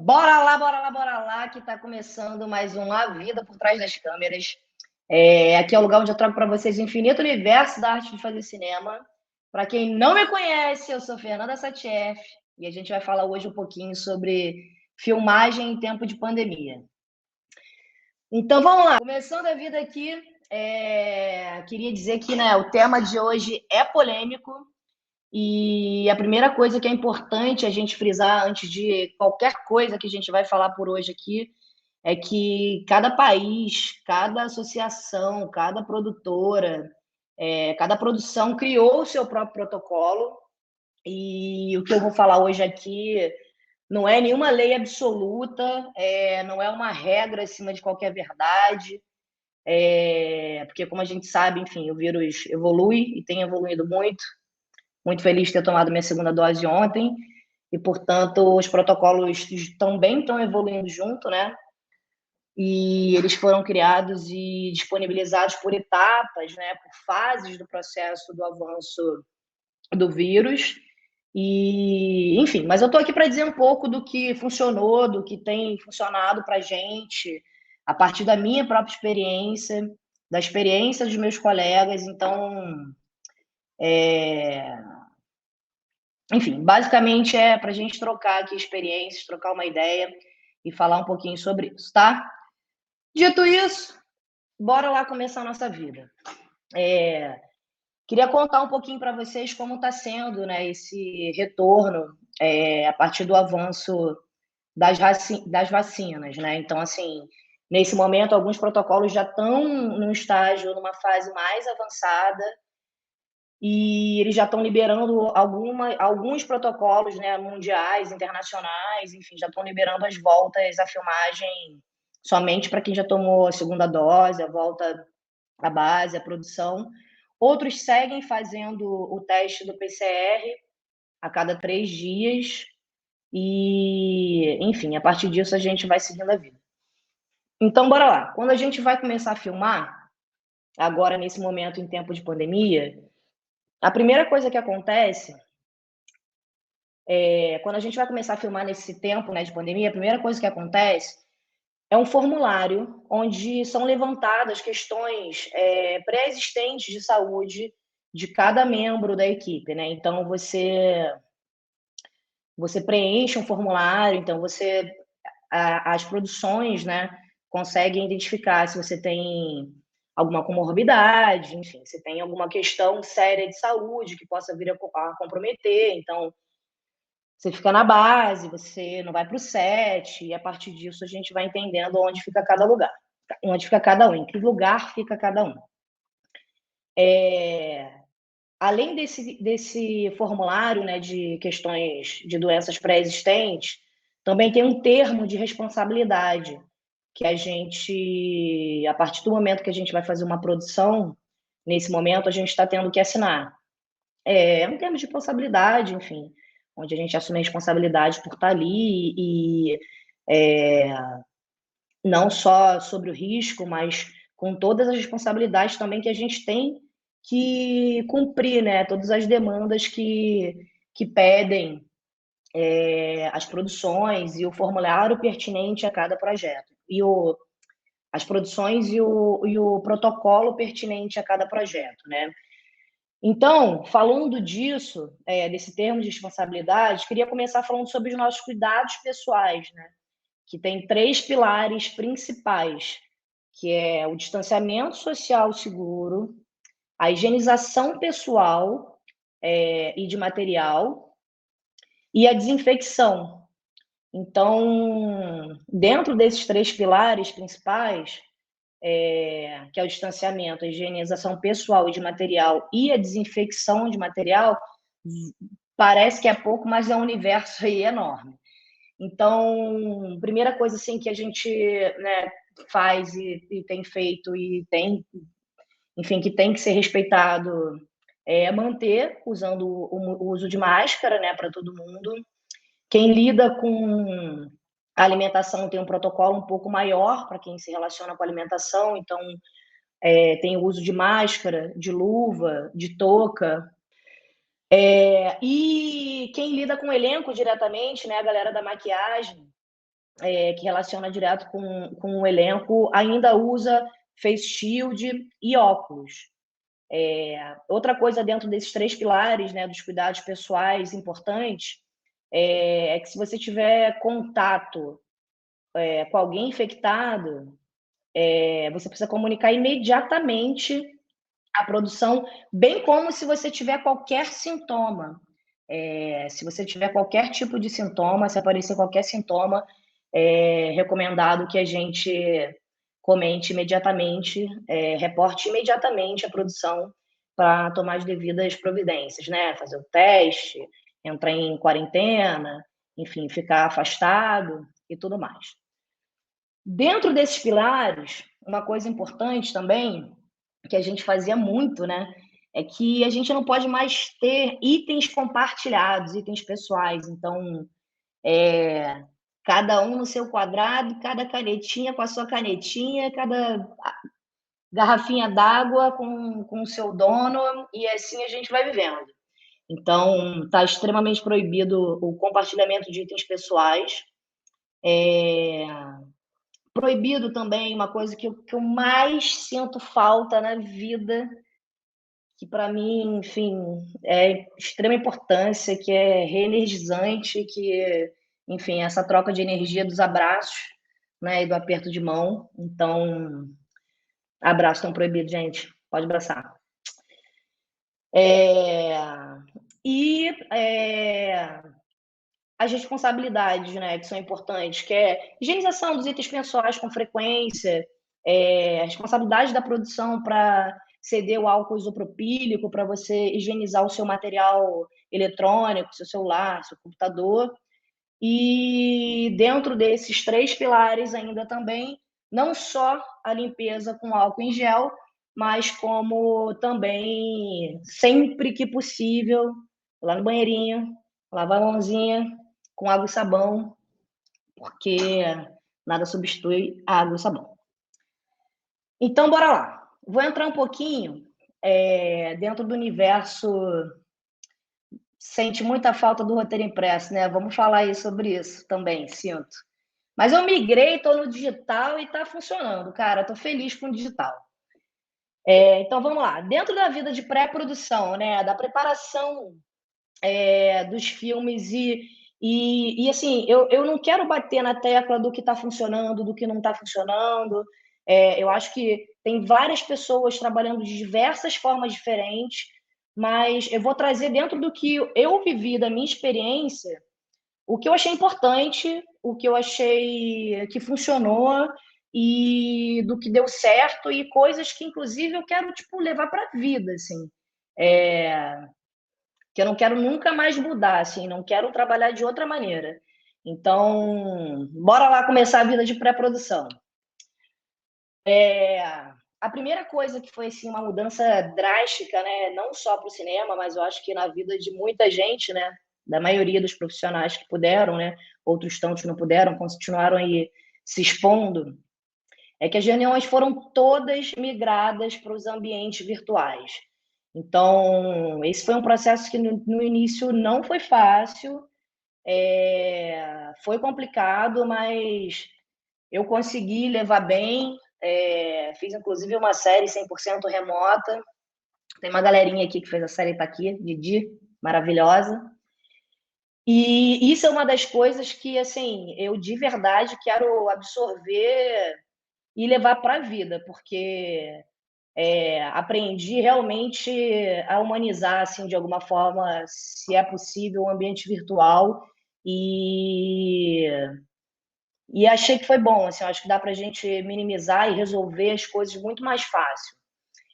Bora lá, bora lá, bora lá, que está começando mais um A Vida por Trás das Câmeras. Aqui é o lugar onde eu trago para vocês o infinito universo da arte de fazer cinema. Para quem não me conhece, eu sou Fernanda Satieff e a gente vai falar hoje um pouquinho sobre filmagem em tempo de pandemia. Então vamos lá, começando a vida aqui, queria dizer que o tema de hoje é polêmico. E a primeira coisa que é importante a gente frisar antes de qualquer coisa que a gente vai falar por hoje aqui é que cada país, cada associação, cada produtora, cada produção criou o seu próprio protocolo. E o que eu vou falar hoje aqui não é nenhuma lei absoluta, não é uma regra acima de qualquer verdade, porque, como a gente sabe, enfim, o vírus evolui e tem evoluído muito. Muito feliz de ter tomado minha segunda dose ontem e, portanto, os protocolos também estão evoluindo junto, né? E eles foram criados e disponibilizados por etapas, né? Por fases do processo do avanço do vírus. E, enfim, mas eu estou aqui para dizer um pouco do que funcionou, do que tem funcionado para a gente, a partir da minha própria experiência, da experiência dos meus colegas. Então, enfim, basicamente é para a gente trocar aqui experiências, trocar uma ideia e falar um pouquinho sobre isso, tá? Dito isso, bora lá começar a nossa vida. Queria contar um pouquinho para vocês como está sendo, né, esse retorno a partir do avanço das vacinas, né? Então, assim, nesse momento, alguns protocolos já estão num estágio, numa fase mais avançada, e eles já estão liberando alguns protocolos, né, mundiais, internacionais, enfim, já estão liberando as voltas à filmagem somente para quem já tomou a segunda dose, a volta à base, à produção. Outros seguem fazendo o teste do PCR a cada 3 dias e, enfim, a partir disso a gente vai seguindo a vida. Então, bora lá. Quando a gente vai começar a filmar, agora nesse momento em tempo de pandemia, a primeira coisa que acontece quando a gente vai começar a filmar nesse tempo, né, de pandemia, a primeira coisa que acontece é um formulário onde são levantadas questões pré-existentes de saúde de cada membro da equipe, né? Então você preenche um formulário, então as produções, né, conseguem identificar se você tem alguma comorbidade, enfim, se tem alguma questão séria de saúde que possa vir a comprometer. Então, você fica na base, você não vai para o set, e a partir disso a gente vai entendendo onde fica cada lugar, onde fica cada um, em que lugar fica cada um. Além desse formulário, né, de questões de doenças pré-existentes, também tem um termo de responsabilidade, que a gente, a partir do momento que a gente vai fazer uma produção, nesse momento a gente está tendo que assinar. É um termo de responsabilidade, enfim, onde a gente assume a responsabilidade por estar ali e não só sobre o risco, mas com todas as responsabilidades também que a gente tem que cumprir, né? Todas as demandas que pedem as produções e o formulário pertinente a cada projeto. As produções e o protocolo pertinente a cada projeto, né? Então, falando disso, desse termo de responsabilidade, queria começar falando sobre os nossos cuidados pessoais, né? Que tem 3 pilares principais, que é o distanciamento social seguro, a higienização pessoal e de material e a desinfecção. Então, dentro desses 3 pilares principais, que é o distanciamento, a higienização pessoal e de material e a desinfecção de material, parece que é pouco, mas é um universo aí enorme. Então, primeira coisa assim que a gente, né, faz e tem feito e tem, enfim, que tem que ser respeitado é manter usando o uso de máscara, né, para todo mundo. Quem lida com a alimentação tem um protocolo um pouco maior para quem se relaciona com a alimentação, então tem o uso de máscara, de luva, de touca. E quem lida com o elenco diretamente, né, a galera da maquiagem, que relaciona direto com o elenco, ainda usa face shield e óculos. Outra coisa dentro desses 3 pilares, né, dos cuidados pessoais importantes, é que se você tiver contato com alguém infectado, você precisa comunicar imediatamente a produção, bem como se você tiver qualquer sintoma. Se você tiver qualquer tipo de sintoma, se aparecer qualquer sintoma, é recomendado que a gente comente imediatamente, reporte imediatamente a produção para tomar as devidas providências, né? Fazer o teste, entrar em quarentena, enfim, ficar afastado e tudo mais. Dentro desses pilares, uma coisa importante também, que a gente fazia muito, né? É que a gente não pode mais ter itens compartilhados, itens pessoais. Então, cada um no seu quadrado, cada canetinha com a sua canetinha, cada garrafinha d'água com o seu dono, e assim a gente vai vivendo. Então, está extremamente proibido o compartilhamento de itens pessoais. Proibido também uma coisa que eu mais sinto falta na vida, que para mim, enfim, é extrema importância, que é reenergizante, que, enfim, essa troca de energia dos abraços, né, e do aperto de mão. Então, abraços estão proibidos, gente. Pode abraçar. E as responsabilidades, né, que são importantes, que é higienização dos itens pessoais com frequência, a responsabilidade da produção para ceder o álcool isopropílico para você higienizar o seu material eletrônico, seu celular, seu computador. E dentro desses 3 pilares ainda também, não só a limpeza com álcool em gel, mas como também, sempre que possível, lá no banheirinho, lavar a mãozinha com água e sabão, porque nada substitui a água e sabão. Então, bora lá. Vou entrar um pouquinho dentro do universo. Sente muita falta do roteiro impresso, né? Vamos falar aí sobre isso também, sinto. Mas eu migrei, estou no digital e está funcionando, cara. Estou feliz com o digital. Então, vamos lá. Dentro da vida de pré-produção, né? Da preparação dos filmes e assim, eu não quero bater na tecla do que está funcionando, do que não está funcionando. Eu acho que tem várias pessoas trabalhando de diversas formas diferentes, mas eu vou trazer dentro do que eu vivi, da minha experiência, o que eu achei importante, o que eu achei que funcionou e do que deu certo e coisas que, inclusive, eu quero tipo levar para a vida, assim. Que eu não quero nunca mais mudar, assim, não quero trabalhar de outra maneira. Então, bora lá começar a vida de pré-produção. A primeira coisa que foi assim, uma mudança drástica, né, não só para o cinema, mas eu acho que na vida de muita gente, né, da maioria dos profissionais que puderam, né, outros tantos não puderam, continuaram aí se expondo, é que as reuniões foram todas migradas para os ambientes virtuais. Então, esse foi um processo que no início não foi fácil, foi complicado, mas eu consegui levar bem. Fiz, inclusive, uma série 100% remota. Tem uma galerinha aqui que fez a série, tá aqui, Didi, maravilhosa. E isso é uma das coisas que, assim, eu de verdade quero absorver e levar para a vida, porque aprendi realmente a humanizar, assim, de alguma forma, se é possível, o ambiente virtual e achei que foi bom, assim, acho que dá para a gente minimizar e resolver as coisas muito mais fácil.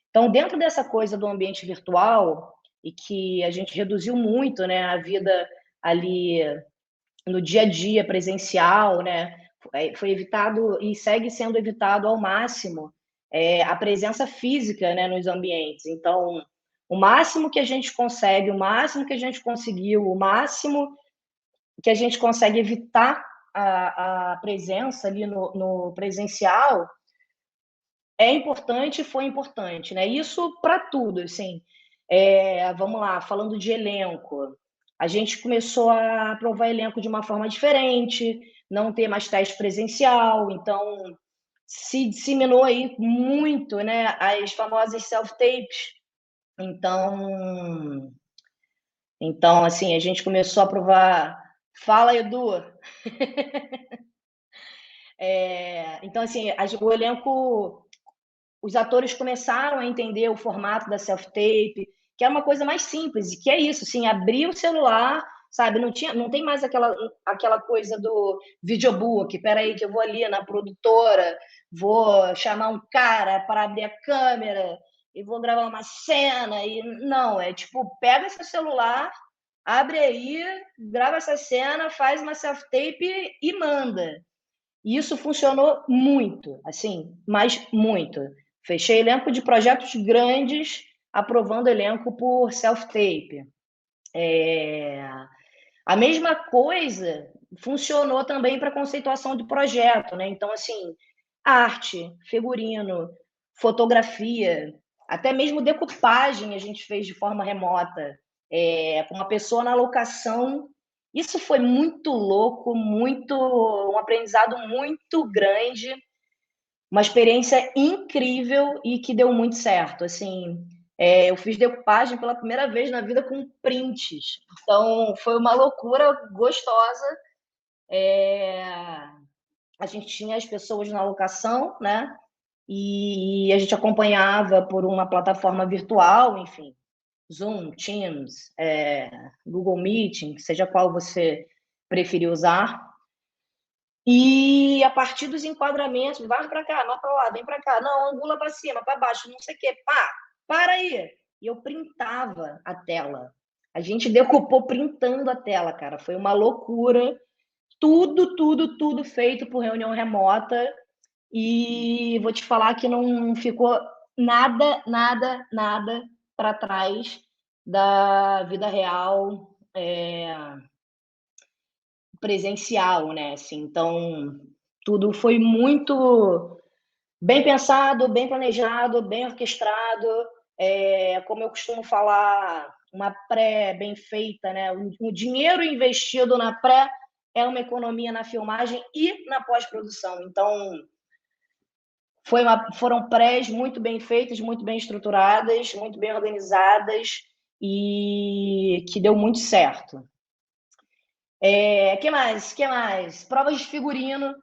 Então, dentro dessa coisa do ambiente virtual, e que a gente reduziu muito, né, a vida ali no dia a dia presencial, né, foi evitado e segue sendo evitado ao máximo a presença física, né, nos ambientes. Então, o máximo que a gente consegue, o máximo que a gente conseguiu, o máximo que a gente consegue evitar a presença ali no presencial é importante, foi importante, né? Isso para tudo, assim. Vamos lá, falando de elenco, a gente começou a aprovar elenco de uma forma diferente, não ter mais teste presencial, então se disseminou aí muito, né, as famosas self-tapes. Então, assim, a gente começou a provar. Fala, Edu. Então, assim, o elenco, os atores começaram a entender o formato da self-tape, que é uma coisa mais simples, e que é isso, assim, abrir o celular, sabe? Não tem mais aquela coisa do videobook, peraí que eu vou ali na produtora, vou chamar um cara para abrir a câmera e vou gravar uma cena, e não, é tipo, pega seu celular, abre aí, grava essa cena, faz uma self-tape e manda. E isso funcionou muito, assim, mas muito. Fechei elenco de projetos grandes, aprovando elenco por self-tape. A mesma coisa funcionou também para conceituação do projeto, né? Então, assim, arte, figurino, fotografia, até mesmo decupagem a gente fez de forma remota, com uma pessoa na locação. Isso foi muito louco, um aprendizado muito grande, uma experiência incrível e que deu muito certo. Assim, eu fiz decupagem pela primeira vez na vida com prints, então foi uma loucura gostosa. A gente tinha as pessoas na locação, né? E a gente acompanhava por uma plataforma virtual, enfim, Zoom, Teams, Google Meeting, seja qual você preferir usar. E a partir dos enquadramentos, vai para cá, vai para lá, vem para cá, não, angula para cima, para baixo, não sei o quê, pá, para aí. E eu printava a tela. A gente decupou printando a tela, cara. Foi uma loucura. Tudo, tudo, tudo feito por reunião remota. E vou te falar que não ficou nada, nada, nada para trás da vida real, presencial, né? Assim, então, tudo foi muito bem pensado, bem planejado, bem orquestrado. Como eu costumo falar, uma pré bem feita, né? O dinheiro investido na pré é uma economia na filmagem e na pós-produção. Então, foram prés muito bem feitas, muito bem estruturadas, muito bem organizadas e que deu muito certo. Que mais? Que mais? Provas de figurino.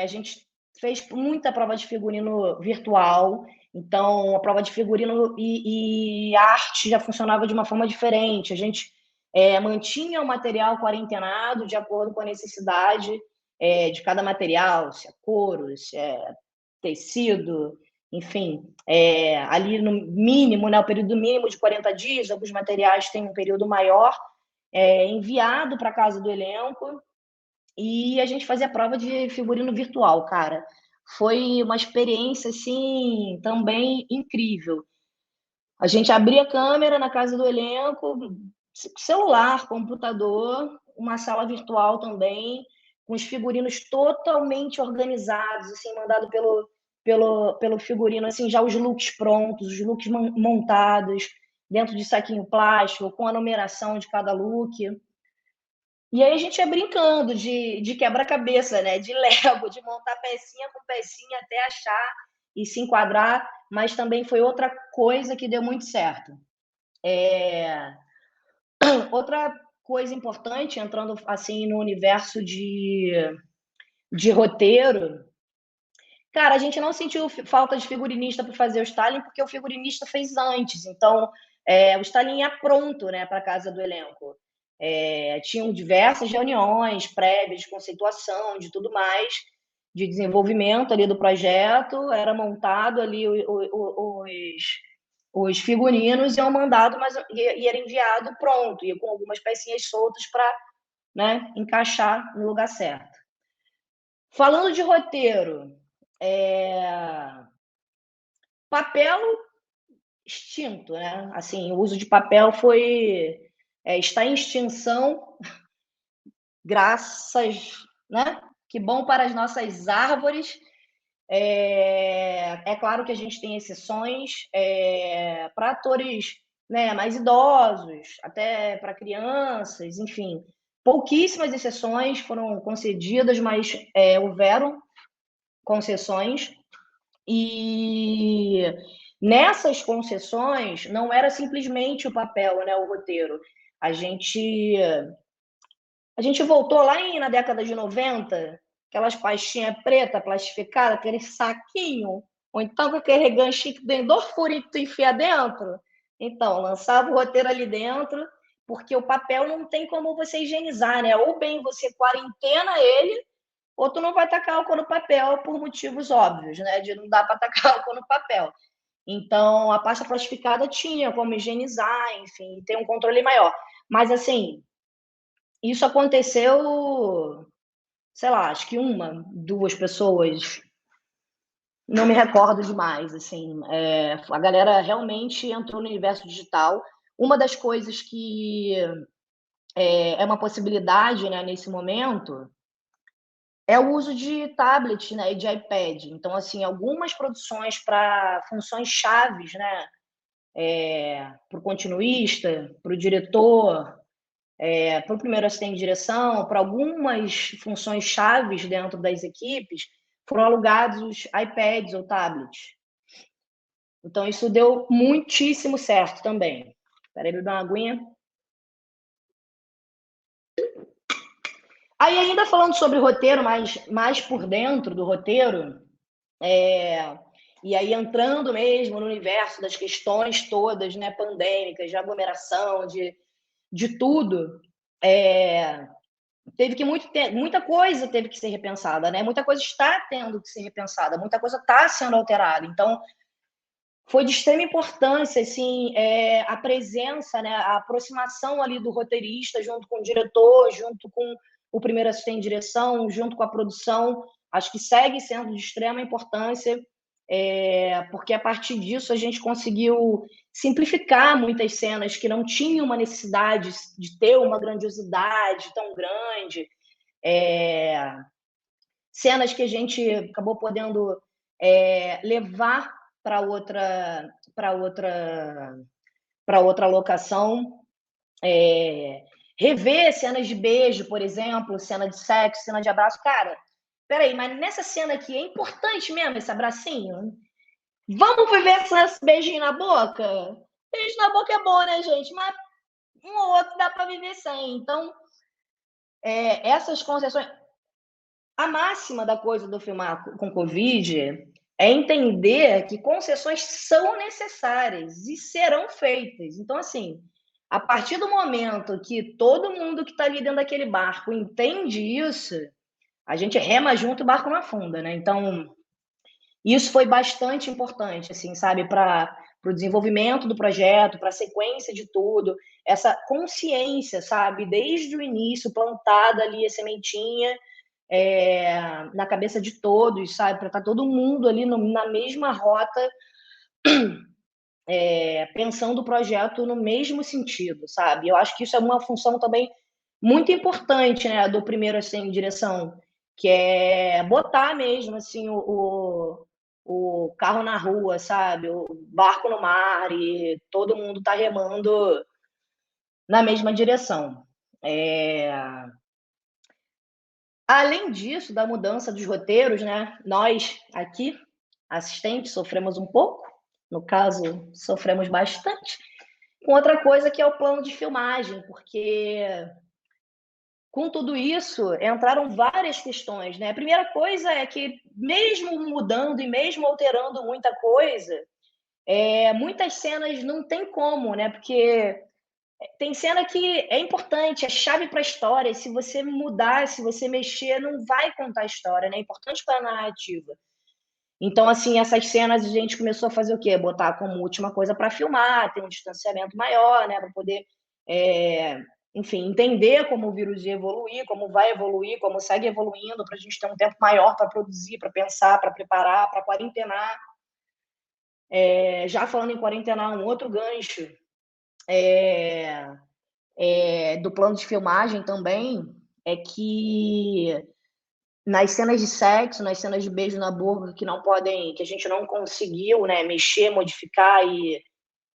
A gente fez muita prova de figurino virtual, então a prova de figurino e arte já funcionava de uma forma diferente. A gente mantinha o material quarentenado de acordo com a necessidade de cada material, se é couro, se é tecido, enfim, ali no mínimo, né, o período mínimo de 40 dias, alguns materiais têm um período maior, enviado para a casa do elenco, e a gente fazia prova de figurino virtual, cara. Foi uma experiência, assim, também incrível. A gente abria a câmera na casa do elenco, celular, computador, uma sala virtual também, com os figurinos totalmente organizados, assim, mandado pelo figurino, assim, já os looks prontos, os looks montados, dentro de saquinho plástico, com a numeração de cada look. E aí a gente ia brincando de quebra-cabeça, né? De Lego, de montar pecinha com pecinha até achar e se enquadrar, mas também foi outra coisa que deu muito certo. Outra coisa importante, entrando assim no universo de roteiro, cara, a gente não sentiu falta de figurinista para fazer o styling, porque o figurinista fez antes. Então, o styling ia pronto, né, para a casa do elenco. Tinham diversas reuniões prévias de conceituação, de tudo mais, de desenvolvimento ali do projeto, era montado ali os figurinos iam mandado, mas e era enviado pronto, e com algumas pecinhas soltas para, né, encaixar no lugar certo. Falando de roteiro, papel extinto, né? Assim, o uso de papel está em extinção, graças, né? Que bom para as nossas árvores. Claro que a gente tem exceções para atores, né, mais idosos, até para crianças, enfim, pouquíssimas exceções foram concedidas, mas houveram concessões. E nessas concessões não era simplesmente o papel, né, o roteiro. A gente voltou lá na década de 90, aquelas pastinhas preta plastificada, aquele saquinho, ou então com aquele ganchinho que tem 2 furinhos que tu enfia dentro. Então, lançava o roteiro ali dentro, porque o papel não tem como você higienizar, né? Ou bem você quarentena ele, ou tu não vai tacar álcool no papel por motivos óbvios, né? De não dar para tacar álcool no papel. Então, a pasta plastificada tinha como higienizar, enfim, ter um controle maior. Mas, assim, isso aconteceu, sei lá, acho que 1, 2 pessoas, não me recordo demais, assim. A galera realmente entrou no universo digital. Uma das coisas que é uma possibilidade, né, nesse momento, é o uso de tablet, né, e de iPad. Então, assim, algumas produções para funções chaves, né, para o continuista, para o diretor, para o primeiro assistente de direção, para algumas funções chaves dentro das equipes, foram alugados iPads ou tablets. Então, isso deu muitíssimo certo também. Espera aí, beber uma aguinha. Aí, ainda falando sobre roteiro, mais por dentro do roteiro, e aí entrando mesmo no universo das questões todas, né, pandêmicas, de aglomeração, de tudo, teve que muita coisa teve que ser repensada, né? Muita coisa está tendo que ser repensada, muita coisa está sendo alterada. Então, foi de extrema importância, assim, a presença, né, a aproximação ali do roteirista junto com o diretor, junto com o primeiro assistente de direção, junto com a produção. Acho que segue sendo de extrema importância, porque a partir disso a gente conseguiu simplificar muitas cenas que não tinham uma necessidade de ter uma grandiosidade tão grande, cenas que a gente acabou podendo levar para outra locação, rever cenas de beijo, por exemplo, cena de sexo, cena de abraço. Cara, peraí, mas nessa cena aqui é importante mesmo esse abracinho? Vamos viver esse beijinho na boca? Beijo na boca é bom, né, gente? Mas um ou outro dá para viver sem. Então, essas concessões. A máxima da coisa do filmar com Covid é entender que concessões são necessárias e serão feitas. Então, assim, a partir do momento que todo mundo que está ali dentro daquele barco entende isso, a gente rema junto e o barco não afunda, né? Então, isso foi bastante importante, assim, sabe, para o desenvolvimento do projeto, para a sequência de tudo, essa consciência, sabe, desde o início, plantada ali a sementinha, na cabeça de todos, sabe, para estar todo mundo ali na mesma rota, pensando o projeto no mesmo sentido, sabe? Eu acho que isso é uma função também muito importante, né, do primeiro assim, direção, que é botar mesmo assim o carro na rua, sabe? O barco no mar e todo mundo tá remando na mesma direção. Além disso, da mudança dos roteiros, né? Nós aqui, assistentes, sofremos um pouco. No caso, sofremos bastante. Com outra coisa que é o plano de filmagem, porque com tudo isso entraram várias questões, né? A primeira coisa é que, mesmo mudando e mesmo alterando muita coisa, muitas cenas não tem como, né? Porque tem cena que é importante, é chave para a história. Se você mudar, se você mexer, não vai contar a história, né? É importante para a narrativa. Então, assim, essas cenas a gente começou a fazer o quê? Botar como última coisa para filmar, ter um distanciamento maior, né? Para poder, enfim, entender como o vírus ia evoluir, como vai evoluir, como segue evoluindo, para a gente ter um tempo maior para produzir, para pensar, para preparar, para quarentenar. Já falando em quarentenar, um outro gancho do plano de filmagem também é que nas cenas de sexo, nas cenas de beijo na boca que não podem, que a gente não conseguiu, né, mexer, modificar e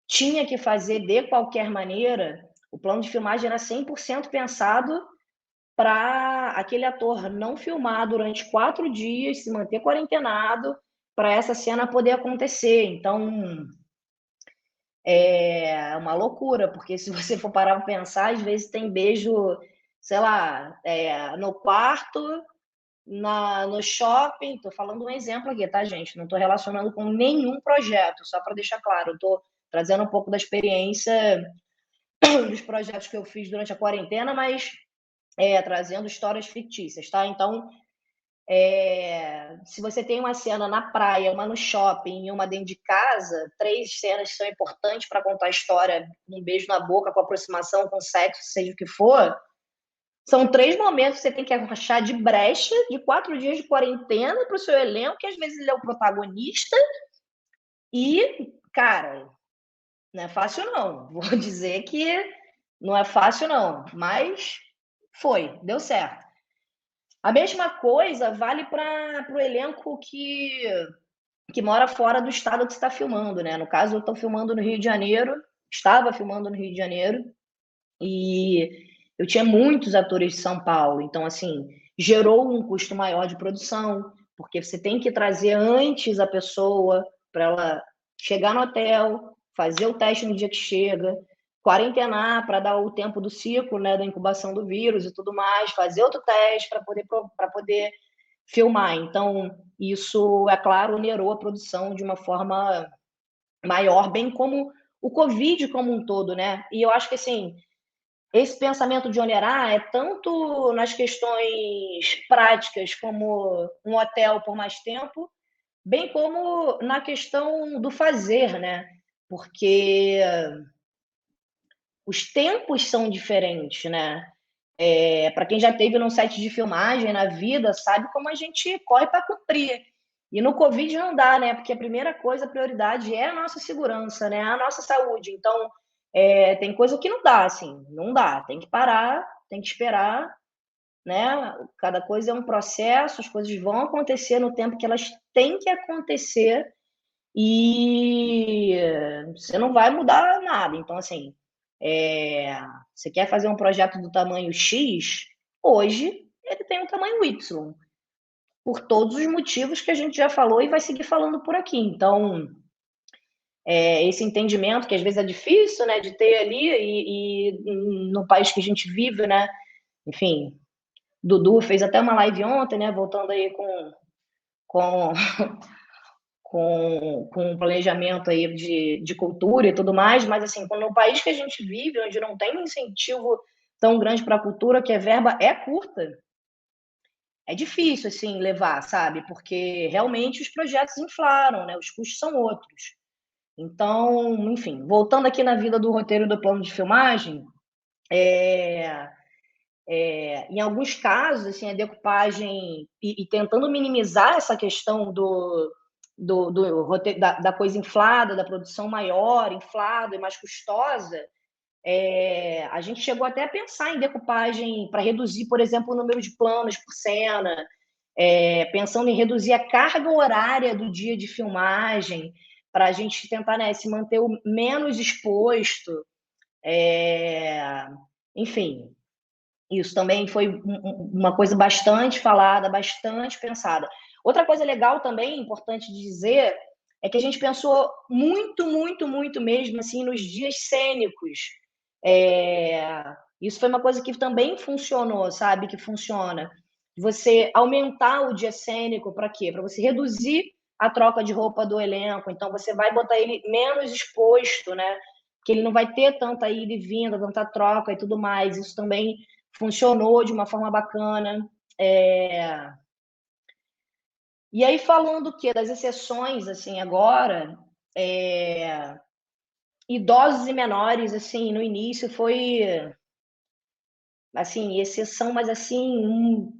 tinha que fazer de qualquer maneira, o plano de filmagem era 100% pensado para aquele ator não filmar durante 4 dias, se manter quarentenado, para essa cena poder acontecer. Então, é uma loucura, porque se você for parar para pensar, às vezes tem beijo, sei lá, no quarto, no shopping. Estou falando um exemplo aqui, tá, gente? Não estou relacionando com nenhum projeto, só para deixar claro. Estou trazendo um pouco da experiência dos projetos que eu fiz durante a quarentena, mas trazendo histórias fictícias, tá? Então, se você tem uma cena na praia, uma no shopping e uma dentro de casa, 3 cenas são importantes para contar a história, um beijo na boca, com aproximação, com sexo, seja o que for. São 3 momentos que você tem que achar de brecha, de 4 dias de quarentena para o seu elenco, que às vezes ele é o protagonista. E, cara, não é fácil não. Vou dizer que não é fácil não, mas deu certo. A mesma coisa vale para o elenco que mora fora do estado que você está filmando, né? No caso, eu estou filmando no Rio de Janeiro, estava filmando no Rio de Janeiro, e eu tinha muitos atores de São Paulo, então, assim, gerou um custo maior de produção, porque você tem que trazer antes a pessoa para ela chegar no hotel, fazer o teste no dia que chega, quarentenar para dar o tempo do ciclo, né, da incubação do vírus e tudo mais, fazer outro teste para poder filmar. Então, isso, é claro, onerou a produção de uma forma maior, bem como o Covid como um todo, né? E eu acho que, assim, esse pensamento de onerar é tanto nas questões práticas, como um hotel por mais tempo, bem como na questão do fazer, né? Porque os tempos são diferentes, né? Para quem já teve num set de filmagem na vida, sabe como a gente corre para cumprir. E no Covid não dá, né? Porque a primeira coisa, a prioridade é a nossa segurança, né? A nossa saúde. Então, tem coisa que não dá, assim, não dá. Tem que parar, tem que esperar, né? Cada coisa é um processo, as coisas vão acontecer no tempo que elas têm que acontecer e você não vai mudar nada. Então, assim, você quer fazer um projeto do tamanho X, hoje ele tem um tamanho Y, por todos os motivos que a gente já falou e vai seguir falando por aqui. Então, esse entendimento, que às vezes é difícil, né, de ter ali, e no país que a gente vive, né, enfim, Dudu fez até uma live ontem, né, voltando aí com, com um planejamento aí de cultura e tudo mais, mas assim, no país que a gente vive, onde não tem um incentivo tão grande para a cultura, que a verba é curta, é difícil assim levar, sabe? Porque realmente os projetos inflaram, né? Os custos são outros. Então, enfim, voltando aqui na vida do roteiro do plano de filmagem, em alguns casos, assim, a decupagem e tentando minimizar essa questão do roteiro, da coisa inflada, da produção maior, inflada e mais custosa, a gente chegou até a pensar em decupagem para reduzir, por exemplo, o número de planos por cena, pensando em reduzir a carga horária do dia de filmagem, para a gente tentar, né, se manter o menos exposto. Enfim, isso também foi uma coisa bastante falada, bastante pensada. Outra coisa legal também, importante de dizer, é que a gente pensou muito, muito, muito mesmo assim nos dias cênicos. Isso foi uma coisa que também funcionou, sabe? Que funciona. Você aumentar o dia cênico para quê? Para você reduzir a troca de roupa do elenco. Então, você vai botar ele menos exposto, né? Que ele não vai ter tanta ida e vinda, tanta troca e tudo mais. Isso também funcionou de uma forma bacana. E aí, falando o quê? Das exceções, assim, agora, idosos e menores, assim, no início foi, assim, exceção, mas, assim,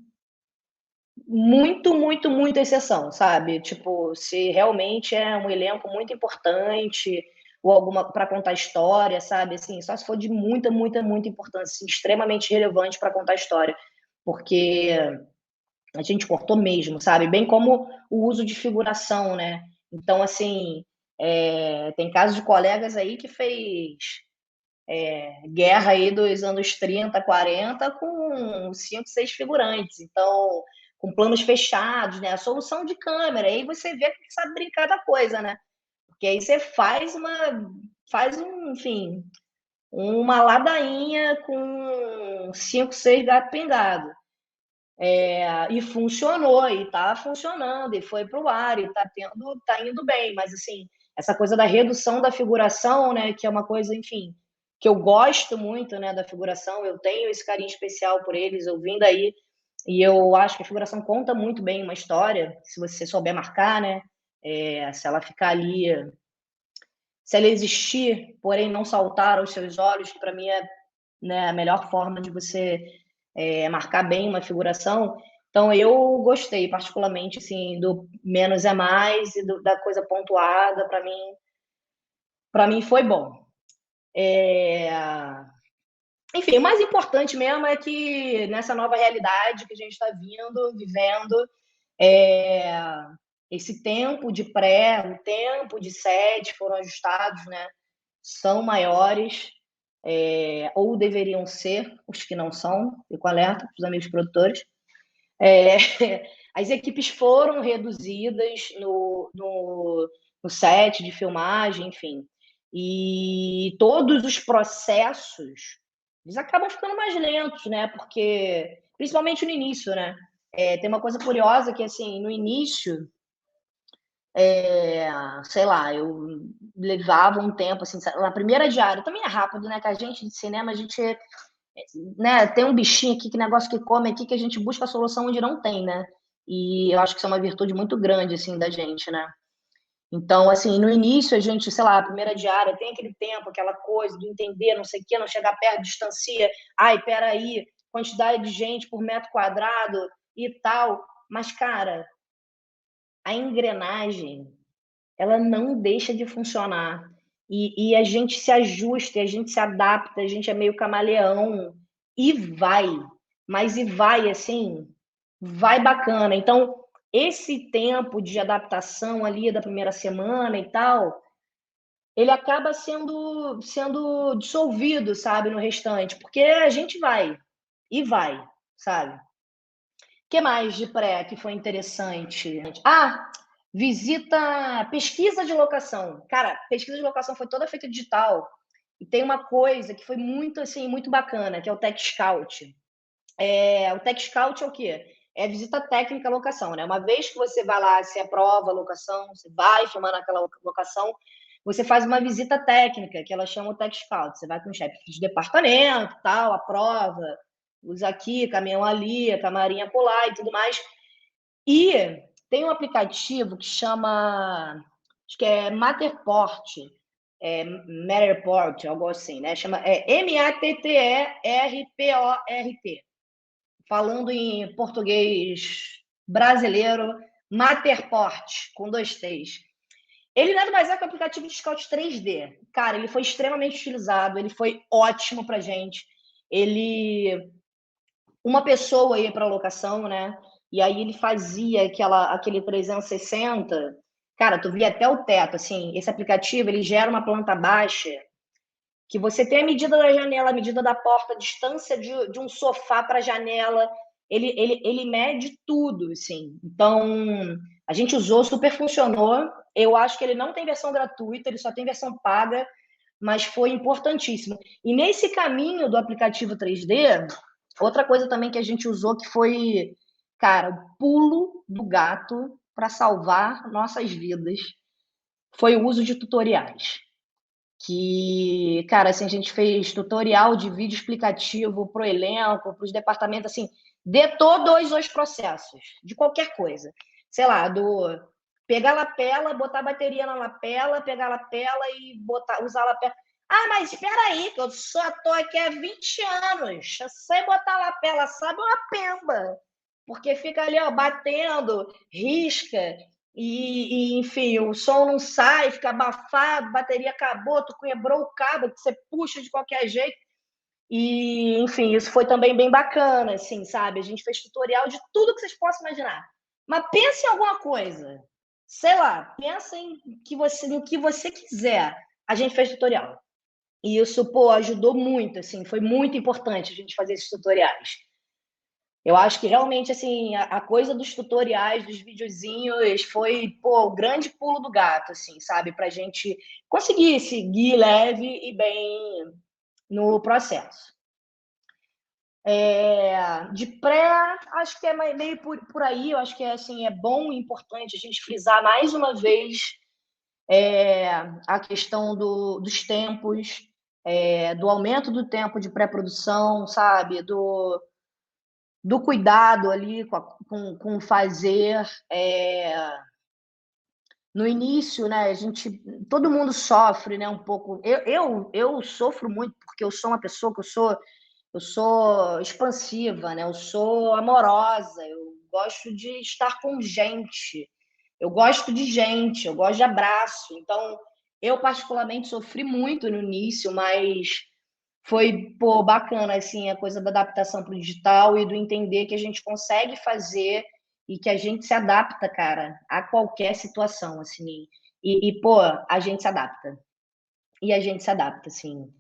muito, muito, muita exceção, sabe? Tipo, se realmente é um elenco muito importante ou alguma para contar história, sabe? Assim, só se for de muita, muita, muita importância, assim, extremamente relevante para contar história, porque a gente cortou mesmo, sabe? Bem como o uso de figuração, né? Então, assim, tem casos de colegas aí que fez guerra aí dos anos 30, 40, com 5, 6 figurantes. Então, com planos fechados, né? A solução de câmera. Aí você vê que sabe brincar da coisa, né? Porque aí você enfim, uma ladainha com 5, 6 gato pingado. E funcionou, e está funcionando, e foi para o ar, e tá indo bem. Mas, assim, essa coisa da redução da figuração, né, que é uma coisa, enfim, que eu gosto muito, né, da figuração, eu tenho esse carinho especial por eles, eu vim daí, e eu acho que a figuração conta muito bem uma história, se você souber marcar, né, se ela ficar ali, se ela existir, porém não saltar aos seus olhos, que para mim é, né, a melhor forma de você marcar bem uma figuração. Então, eu gostei particularmente assim, do menos é mais e da coisa pontuada. Para mim foi bom. Enfim, o mais importante mesmo é que nessa nova realidade que a gente está vivendo, esse tempo de pré, o tempo de set foram ajustados, né? São maiores, ou deveriam ser, os que não são, fico alerta para os amigos produtores. As equipes foram reduzidas no set de filmagem, enfim. E todos os processos, eles acabam ficando mais lentos, né? Porque, principalmente no início, né? Tem uma coisa curiosa que, assim, no início, sei lá, eu levava um tempo, assim, na primeira diária, também é rápido, né? Que a gente de cinema, a gente, né, tem um bichinho aqui, que negócio que come aqui, que a gente busca a solução onde não tem, né? E eu acho que isso é uma virtude muito grande, assim, da gente, né? Então, assim, no início a gente, sei lá, a primeira diária tem aquele tempo, aquela coisa do entender, não sei o quê, não chegar perto, distancia, ai, peraí, quantidade de gente por metro quadrado e tal. Mas, cara, a engrenagem, ela não deixa de funcionar. E a gente se ajusta, a gente se adapta, a gente é meio camaleão e vai. Mas e vai, assim, vai bacana. Então, esse tempo de adaptação ali da primeira semana e tal, ele acaba sendo dissolvido, sabe, no restante, porque a gente vai e vai, sabe? O que mais de pré que foi interessante? Visita, pesquisa de locação. Cara, pesquisa de locação foi toda feita digital. E tem uma coisa que foi muito, assim, muito bacana, que é o Tech Scout. O Tech Scout é o quê? É visita técnica à locação, né? Uma vez que você vai lá, você aprova a locação, você vai filmar naquela locação, você faz uma visita técnica, que ela chama o Tech Scout. Você vai com o chefe de departamento, tal, aprova, usa aqui, caminhão ali, camarinha acolá e tudo mais. E tem um aplicativo que chama, acho que é Matterport, Matterport, algo assim, né? Chama Matterport. Falando em português brasileiro, Matterport, com 2 T's. Ele nada mais é que um aplicativo de scout 3D. Cara, ele foi extremamente utilizado, ele foi ótimo pra gente. Uma pessoa ia para a locação, né? E aí ele fazia aquele 360. Cara, tu via até o teto, assim. Esse aplicativo, ele gera uma planta baixa que você tem a medida da janela, a medida da porta, a distância de um sofá para a janela. Ele mede tudo, assim. Então, a gente usou, super funcionou. Eu acho que ele não tem versão gratuita, ele só tem versão paga, mas foi importantíssimo. E nesse caminho do aplicativo 3D, outra coisa também que a gente usou que foi, cara, o pulo do gato para salvar nossas vidas foi o uso de tutoriais. Que, cara, assim, a gente fez tutorial de vídeo explicativo para o elenco, para os departamentos, assim, de todos os processos, de qualquer coisa. Sei lá, do pegar a lapela, botar a bateria na lapela, pegar a lapela e usar a lapela. Mas espera aí, que eu só tô aqui há 20 anos. Eu sei botar a lapela, sabe uma pemba. Porque fica ali, ó, batendo, risca, enfim, o som não sai, fica abafado, bateria acabou, tu quebrou o cabo, que você puxa de qualquer jeito. E, enfim, isso foi também bem bacana, assim, sabe? A gente fez tutorial de tudo que vocês possam imaginar. Mas pense em alguma coisa. Sei lá, pensa no que você quiser. A gente fez tutorial. E isso, pô, ajudou muito, assim, foi muito importante a gente fazer esses tutoriais. Eu acho que realmente, assim, a coisa dos tutoriais, dos videozinhos, foi, pô, o grande pulo do gato, assim, sabe? Pra gente conseguir seguir leve e bem no processo. De pré, acho que é meio por aí, eu acho que assim, é bom e importante a gente frisar mais uma vez a questão dos tempos, do aumento do tempo de pré-produção, sabe? Do cuidado ali com fazer. No início, né, todo mundo sofre, né, um pouco. Eu sofro muito porque eu sou uma pessoa que eu sou expansiva, né? Eu sou amorosa, eu gosto de estar com gente, eu gosto de gente, eu gosto de abraço. Então, eu particularmente sofri muito no início, mas foi, pô, bacana, assim, a coisa da adaptação para o digital e do entender que a gente consegue fazer e que a gente se adapta, cara, a qualquer situação, assim. Pô, a gente se adapta. E a gente se adapta, assim,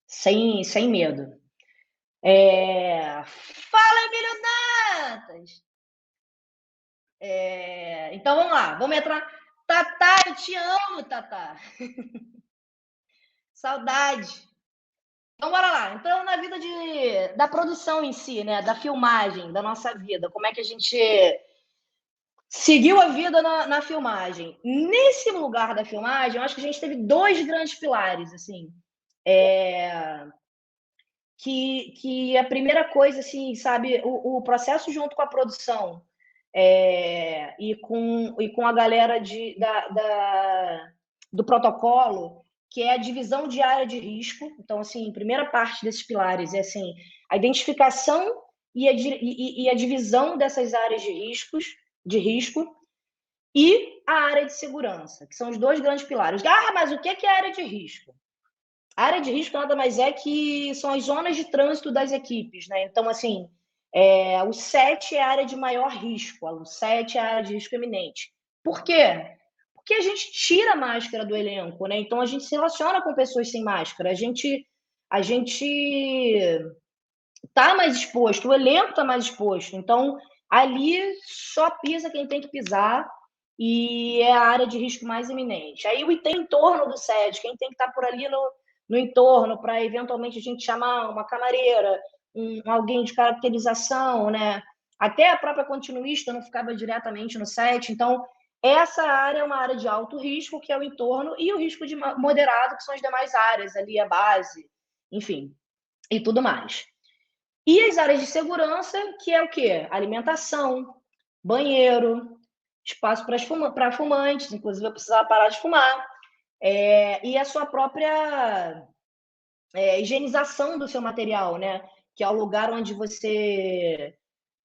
sem medo. Fala, Emílio Dantas! Então vamos lá, vamos entrar. Tatá, eu te amo, Tatá. Saudade. Então bora lá. Então, na vida da produção em si, né? Da filmagem, da nossa vida, como é que a gente seguiu a vida na filmagem? Nesse lugar da filmagem, eu acho que a gente teve dois grandes pilares, assim. Que a primeira coisa, assim, sabe, o processo junto com a produção e com a galera do protocolo, que é a divisão de área de risco. Então, assim, a primeira parte desses pilares é assim, a identificação e a divisão dessas áreas de risco e a área de segurança, que são os dois grandes pilares. Ah, mas o que é a área de risco? A área de risco nada mais é que são as zonas de trânsito das equipes, né? Então, assim, o set é a área de maior risco, o set é a área de risco eminente. Por quê? Porque a gente tira a máscara do elenco, né? Então a gente se relaciona com pessoas sem máscara, a gente tá mais exposto, o elenco tá mais exposto. Então ali só pisa quem tem que pisar e é a área de risco mais iminente. Aí o item em torno do set, quem tem que estar por ali no entorno para eventualmente a gente chamar uma camareira, alguém de caracterização, né? Até a própria continuista não ficava diretamente no set. Então, essa área é uma área de alto risco, que é o entorno, e o risco de moderado, que são as demais áreas, ali a base, enfim, e tudo mais. E as áreas de segurança, que é o quê? Alimentação, banheiro, espaço para fumantes, inclusive eu precisava parar de fumar, e a sua própria higienização do seu material, né? Que é o lugar onde você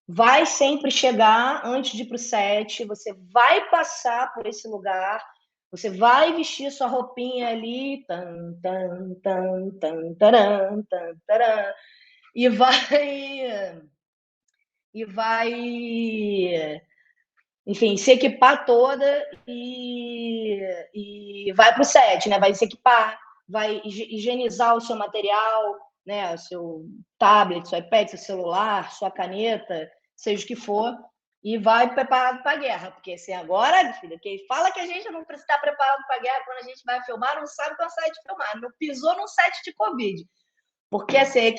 vai sempre chegar antes de ir para o set, você vai passar por esse lugar, você vai vestir sua roupinha ali, tan, tan, tan, tan, taran, tan, taran, e vai, enfim, se equipar toda e vai para o set, né? Vai se equipar, vai higienizar o seu material, né? O seu tablet, seu iPad, seu celular, sua caneta, seja o que for, e vai preparado para a guerra. Porque assim, agora, filha, quem fala que a gente não precisa estar preparado para a guerra quando a gente vai filmar, não sabe qual é o set filmar. Não pisou num set de Covid. Porque assim,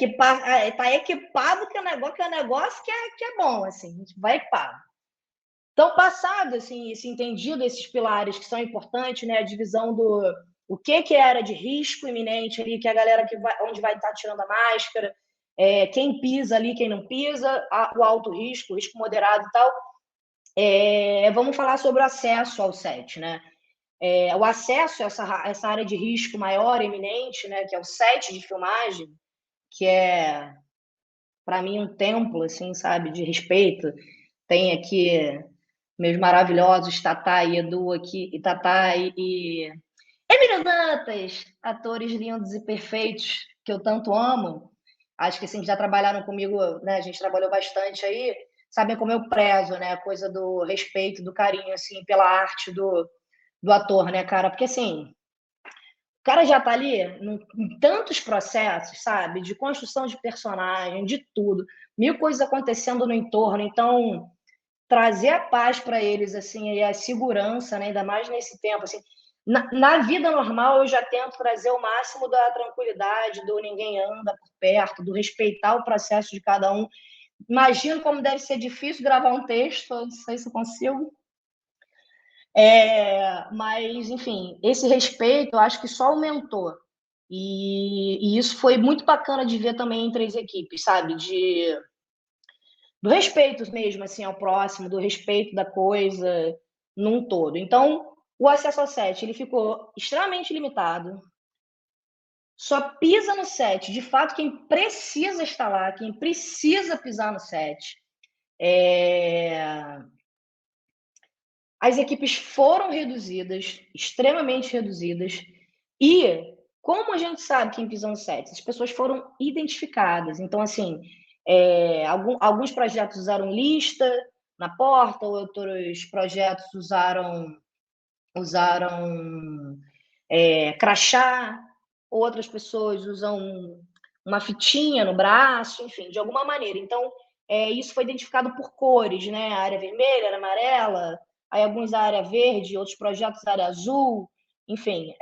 tá equipado que é um negócio que é bom, assim, a gente vai equipado. Então, passado assim, esse entendido, esses pilares que são importantes, né, a divisão do o que é área de risco iminente ali, que é a galera onde vai estar tirando a máscara, quem pisa ali, quem não pisa, o alto risco, o risco moderado e tal. Vamos falar sobre o acesso ao set, né? O acesso a essa área de risco maior, eminente, né, que é o set de filmagem, que é, para mim, um templo, assim, sabe, de respeito. Tem aqui meus maravilhosos Tatá e Edu aqui, e Tatá e Emílio Dantas, atores lindos e perfeitos que eu tanto amo. Acho que assim, já trabalharam comigo, né? A gente trabalhou bastante aí, sabem como eu prezo, né? A coisa do respeito, do carinho, assim, pela arte do ator, né, cara? Porque assim, cara já tá ali em tantos processos, sabe? De construção de personagem, de tudo. Mil coisas acontecendo no entorno. Então, trazer a paz para eles, assim, e a segurança, né? Ainda mais nesse tempo, assim. Na vida normal, eu já tento trazer o máximo da tranquilidade, do ninguém anda por perto, do respeitar o processo de cada um. Imagino como deve ser difícil gravar um texto, não sei se eu consigo. Mas, enfim, esse respeito eu acho que só aumentou. E isso foi muito bacana de ver também entre as equipes, sabe? Do respeito mesmo, assim, ao próximo, do respeito da coisa num todo. Então, o acesso ao set, ele ficou extremamente limitado. Só pisa no set, de fato, quem precisa estar lá, quem precisa pisar no set. As equipes foram reduzidas, extremamente reduzidas, e como a gente sabe quem pisou no set? As pessoas foram identificadas. Então, assim, alguns projetos usaram lista na porta, outros projetos usaram crachá, outras pessoas usam uma fitinha no braço, enfim, de alguma maneira. Então, isso foi identificado por cores, né? A área vermelha, a área amarela, aí alguns a área verde, outros projetos a área azul, enfim,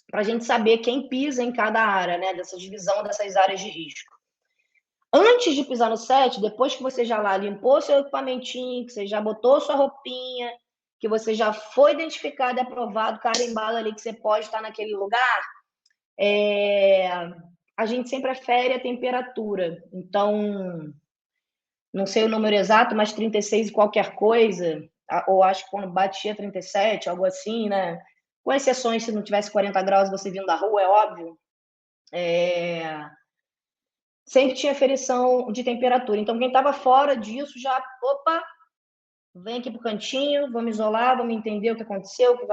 para a gente saber quem pisa em cada área, né? Dessa divisão dessas áreas de risco. Antes de pisar no set, depois que você já lá limpou seu equipamentinho, que você já botou sua roupinha, que você já foi identificado e aprovado, carimbado ali que você pode estar naquele lugar, a gente sempre afere a temperatura. Então, não sei o número exato, mas 36 e qualquer coisa, ou acho que quando batia 37, algo assim, né? Com exceções, se não tivesse 40 graus você vindo da rua, é óbvio. Sempre tinha aferição de temperatura. Então, quem estava fora disso já, opa, vem aqui para o cantinho, vamos isolar, vamos entender o que aconteceu, o que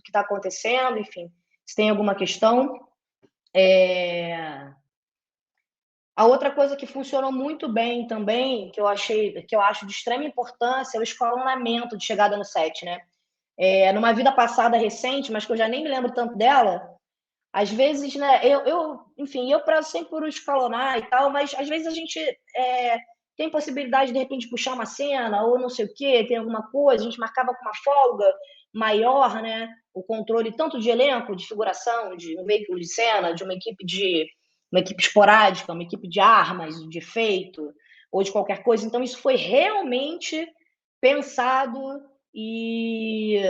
está acontecendo, enfim, se tem alguma questão. A outra coisa que funcionou muito bem também, que eu acho de extrema importância, é o escalonamento de chegada no set, né? Numa vida passada recente, mas que eu já nem me lembro tanto dela, às vezes, né, enfim, eu prezo sempre por escalonar e tal, mas às vezes a gente tem possibilidade de repente puxar uma cena ou não sei o quê, tem alguma coisa, a gente marcava com uma folga maior, né? O controle tanto de elenco, de figuração, de um veículo de cena, de uma equipe esporádica, uma equipe de armas, de efeito ou de qualquer coisa. Então isso foi realmente pensado e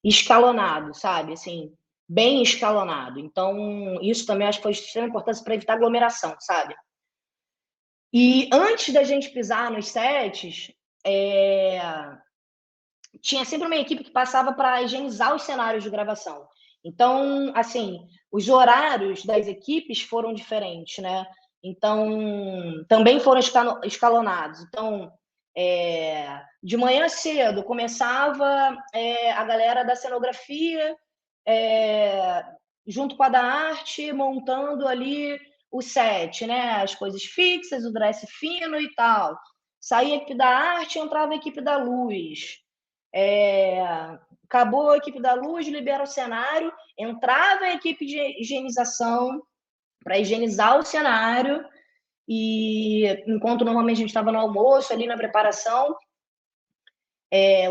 escalonado, sabe? Assim, bem escalonado. Então, isso também acho que foi de extrema importância para evitar aglomeração, sabe? E antes da gente pisar nos sets, tinha sempre uma equipe que passava para higienizar os cenários de gravação. Então, assim, os horários das equipes foram diferentes, né? Então, também foram escalonados. Então, de manhã cedo começava a galera da cenografia junto com a da arte montando ali o set, né? As coisas fixas, o dress fino e tal. Saía a equipe da arte, entrava a equipe da luz. Acabou a equipe da luz, libera o cenário, entrava a equipe de higienização para higienizar o cenário. E enquanto normalmente a gente estava no almoço, ali na preparação,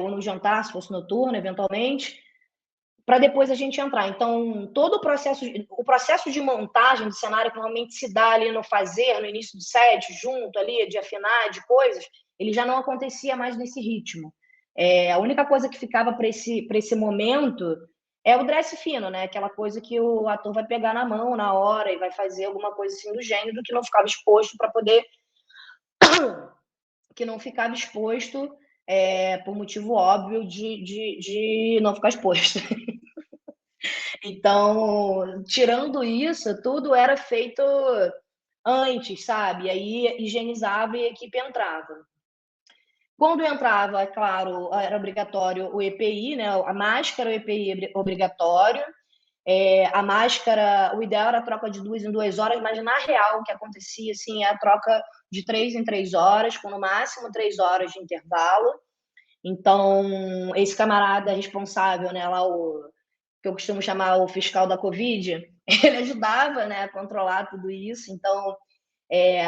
ou no jantar, se fosse noturno, eventualmente, para depois a gente entrar. Então, todo o processo de montagem do cenário que normalmente se dá ali no fazer, no início do set, junto ali, de afinar, de coisas, ele já não acontecia mais nesse ritmo. A única coisa que ficava para esse momento é o dress fino, né? Aquela coisa que o ator vai pegar na mão na hora e vai fazer alguma coisa assim do gênero que não ficava exposto para poder que não ficava exposto por motivo óbvio de não ficar exposto. Então, tirando isso, tudo era feito antes, sabe? Aí higienizava e a equipe entrava. Quando entrava, é claro, era obrigatório o EPI, né? A máscara, o EPI obrigatório. A máscara, o ideal era a troca de 2 em 2 horas, mas na real o que acontecia assim, é a troca de 3 em 3 horas, com no máximo 3 horas de intervalo. Então, esse camarada responsável, né, lá o que eu costumo chamar o fiscal da Covid, ele ajudava, né, a controlar tudo isso. Então,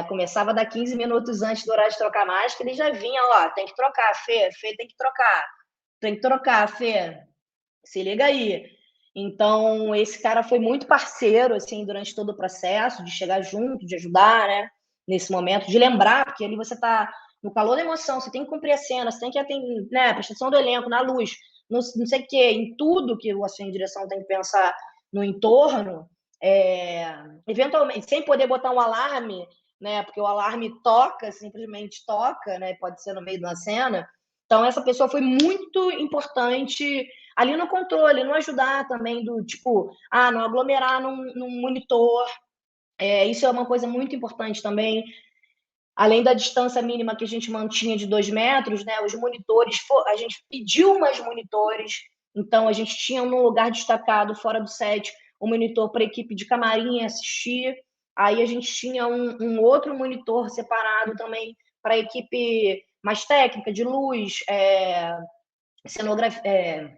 começava a dar 15 minutos antes do horário de trocar máscara, ele já vinha, ó, tem que trocar, Fê, tem que trocar, Fê, se liga aí. Então, esse cara foi muito parceiro, assim, durante todo o processo, de chegar junto, de ajudar, né, nesse momento, de lembrar, porque ali você tá no calor da emoção, você tem que cumprir a cena, você tem que atender, né, a prestação do elenco, na luz, não sei o quê, em tudo que o assistente de direção tem que pensar no entorno, eventualmente, sem poder botar um alarme, né, porque o alarme toca, simplesmente toca, né, pode ser no meio de uma cena. Então, essa pessoa foi muito importante ali no controle, não ajudar também do tipo, não aglomerar num monitor. Isso é uma coisa muito importante também. Além da distância mínima que a gente mantinha de 2 metros, né, os monitores, a gente pediu mais monitores, então a gente tinha num lugar destacado, fora do set, um monitor para a equipe de camarim assistir, aí a gente tinha um outro monitor separado também para a equipe mais técnica, de luz, cenografia,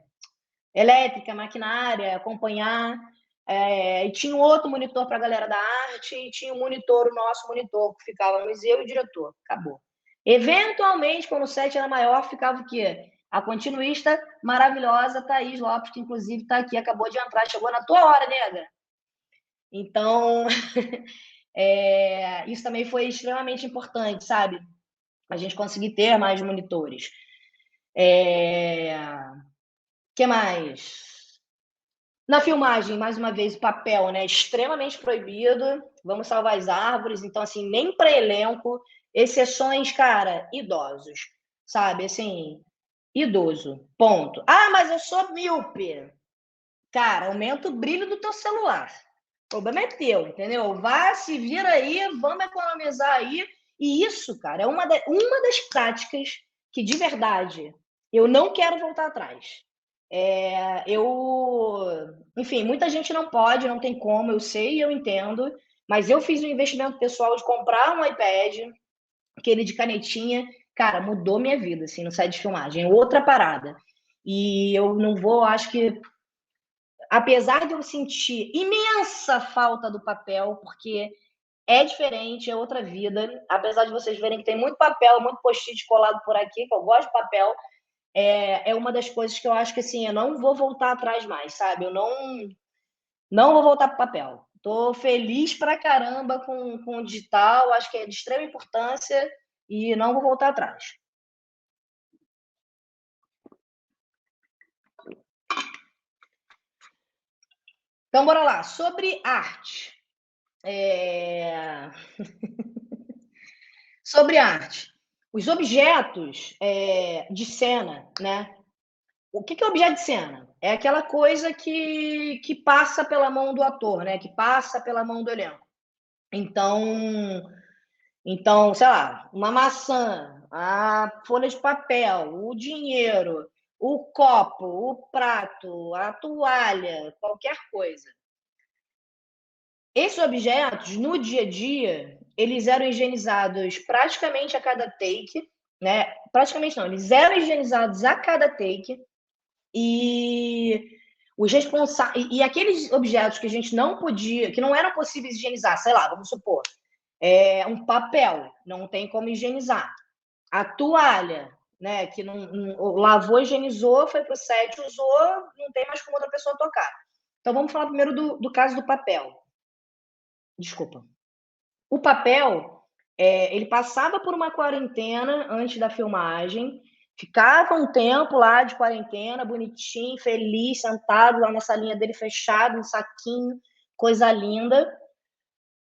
elétrica, maquinária, acompanhar. E tinha um outro monitor para a galera da arte e tinha um monitor, o nosso monitor, que ficava no eu e o diretor. Acabou. Eventualmente, quando o set era maior, ficava o quê? A continuista maravilhosa Thaís Lopes, que inclusive está aqui, acabou de entrar, chegou na tua hora, nega. Então, isso também foi extremamente importante, sabe? A gente conseguir ter mais monitores. Que mais? Na filmagem, mais uma vez, o papel, né? Extremamente proibido. Vamos salvar as árvores. Então, assim, nem para elenco. Exceções, cara, idosos. Sabe? Assim, idoso. Ponto. Mas eu sou míope. Cara, aumenta o brilho do teu celular. O problema é teu, entendeu? Vá, se vira aí, vamos economizar aí. E isso, cara, é uma das práticas que, de verdade, eu não quero voltar atrás. Enfim, muita gente não pode, não tem como, eu sei, eu entendo, mas eu fiz um investimento pessoal de comprar um iPad, aquele de canetinha, cara, mudou minha vida, assim, no site de filmagem, outra parada. E eu não vou, acho que, apesar de eu sentir imensa falta do papel, porque é diferente, é outra vida, apesar de vocês verem que tem muito papel, muito post-it colado por aqui, que eu gosto de papel, é uma das coisas que eu acho que, assim, eu não vou voltar atrás mais, sabe? Eu não vou voltar para o papel. Estou feliz pra caramba com o digital, acho que é de extrema importância e não vou voltar atrás. Então, bora lá. Sobre arte. Sobre arte. Os objetos de cena, né? O que é objeto de cena? É aquela coisa que passa pela mão do ator, né? Que passa pela mão do elenco. Então, sei lá, uma maçã, a folha de papel, o dinheiro, o copo, o prato, a toalha, qualquer coisa. Esses objetos, no dia a dia, eles eram higienizados praticamente a cada take, né? Praticamente não, eles eram higienizados a cada take e e aqueles objetos que a gente não podia, que não eram possíveis higienizar, sei lá, vamos supor, um papel, não tem como higienizar. A toalha, né, que não lavou, higienizou, foi pro set, usou, não tem mais como outra pessoa tocar. Então vamos falar primeiro do caso do papel. Desculpa. O papel, ele passava por uma quarentena antes da filmagem, ficava um tempo lá de quarentena, bonitinho, feliz, sentado lá na salinha dele, fechado, um saquinho, coisa linda.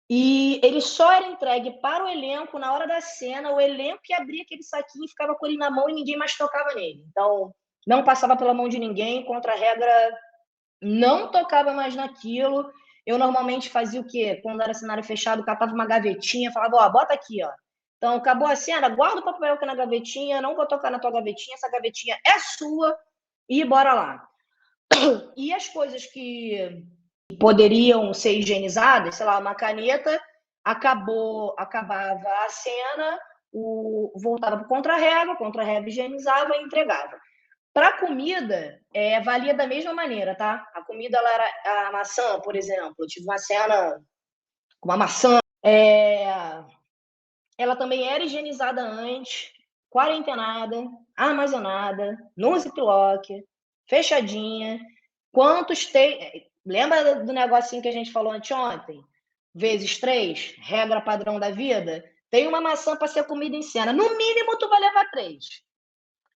E ele só era entregue para o elenco na hora da cena, o elenco que abria aquele saquinho e ficava com ele na mão e ninguém mais tocava nele. Então, não passava pela mão de ninguém, contra a regra, não tocava mais naquilo. Eu normalmente fazia o quê? Quando era cenário fechado, catava uma gavetinha, falava, ó, bota aqui, ó. Então, acabou a cena, guarda o papel aqui na gavetinha, não vou tocar na tua gavetinha, essa gavetinha é sua, e bora lá. E as coisas que poderiam ser higienizadas, sei lá, uma caneta, acabava a cena, voltava para o contra-rega higienizava e entregava. Para comida, valia da mesma maneira, tá? A comida, ela era a maçã, por exemplo. Eu tive uma cena com uma maçã. Ela também era higienizada antes, quarentenada, armazenada, no ziplock, fechadinha. Quantos tem? Lembra do negocinho que a gente falou anteontem? Vezes 3, regra padrão da vida? Tem uma maçã para ser comida em cena. No mínimo, tu vai levar 3.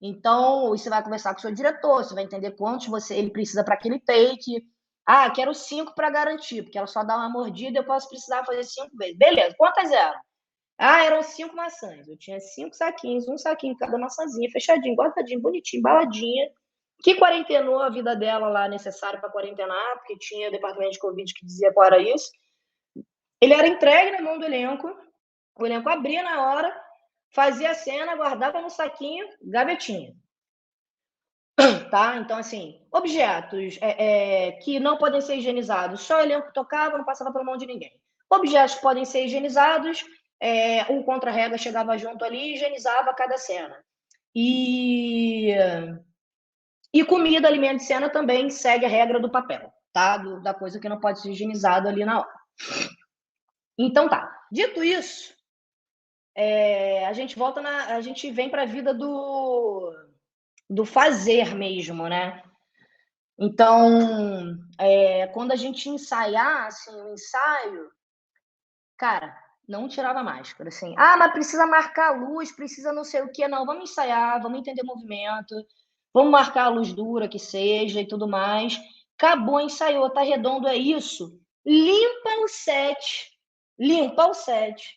Então, você vai conversar com o seu diretor, você vai entender quantos ele precisa para aquele take. Ah, quero 5 para garantir, porque ela só dá uma mordida, eu posso precisar fazer 5 vezes. Beleza, quantas eram? Ah, eram 5 maçãs. Eu tinha 5 saquinhos, um saquinho cada maçãzinha, fechadinho, guardadinho, bonitinho, embaladinha. Que quarentenou a vida dela lá, necessário para quarentenar, porque tinha departamento de Covid que dizia qual era isso. Ele era entregue na mão do elenco, o elenco abria na hora, fazia a cena, guardava no saquinho, gavetinha. Tá? Então, assim, objetos que não podem ser higienizados, só o elenco tocava, não passava pela mão de ninguém. Objetos que podem ser higienizados, o contra-rega chegava junto ali e higienizava cada cena. E comida, alimento de cena também segue a regra do papel, tá? Da coisa que não pode ser higienizado ali na hora. Então tá. Dito isso, a gente vem para a vida do fazer mesmo, né? Então, quando a gente ensaiasse o ensaio, cara, não tirava máscara, assim. Ah, mas precisa marcar a luz, precisa não sei o quê. Não, vamos ensaiar, vamos entender o movimento, vamos marcar a luz dura que seja e tudo mais. Acabou, ensaiou, tá redondo, é isso. Limpa o set. Limpa o set.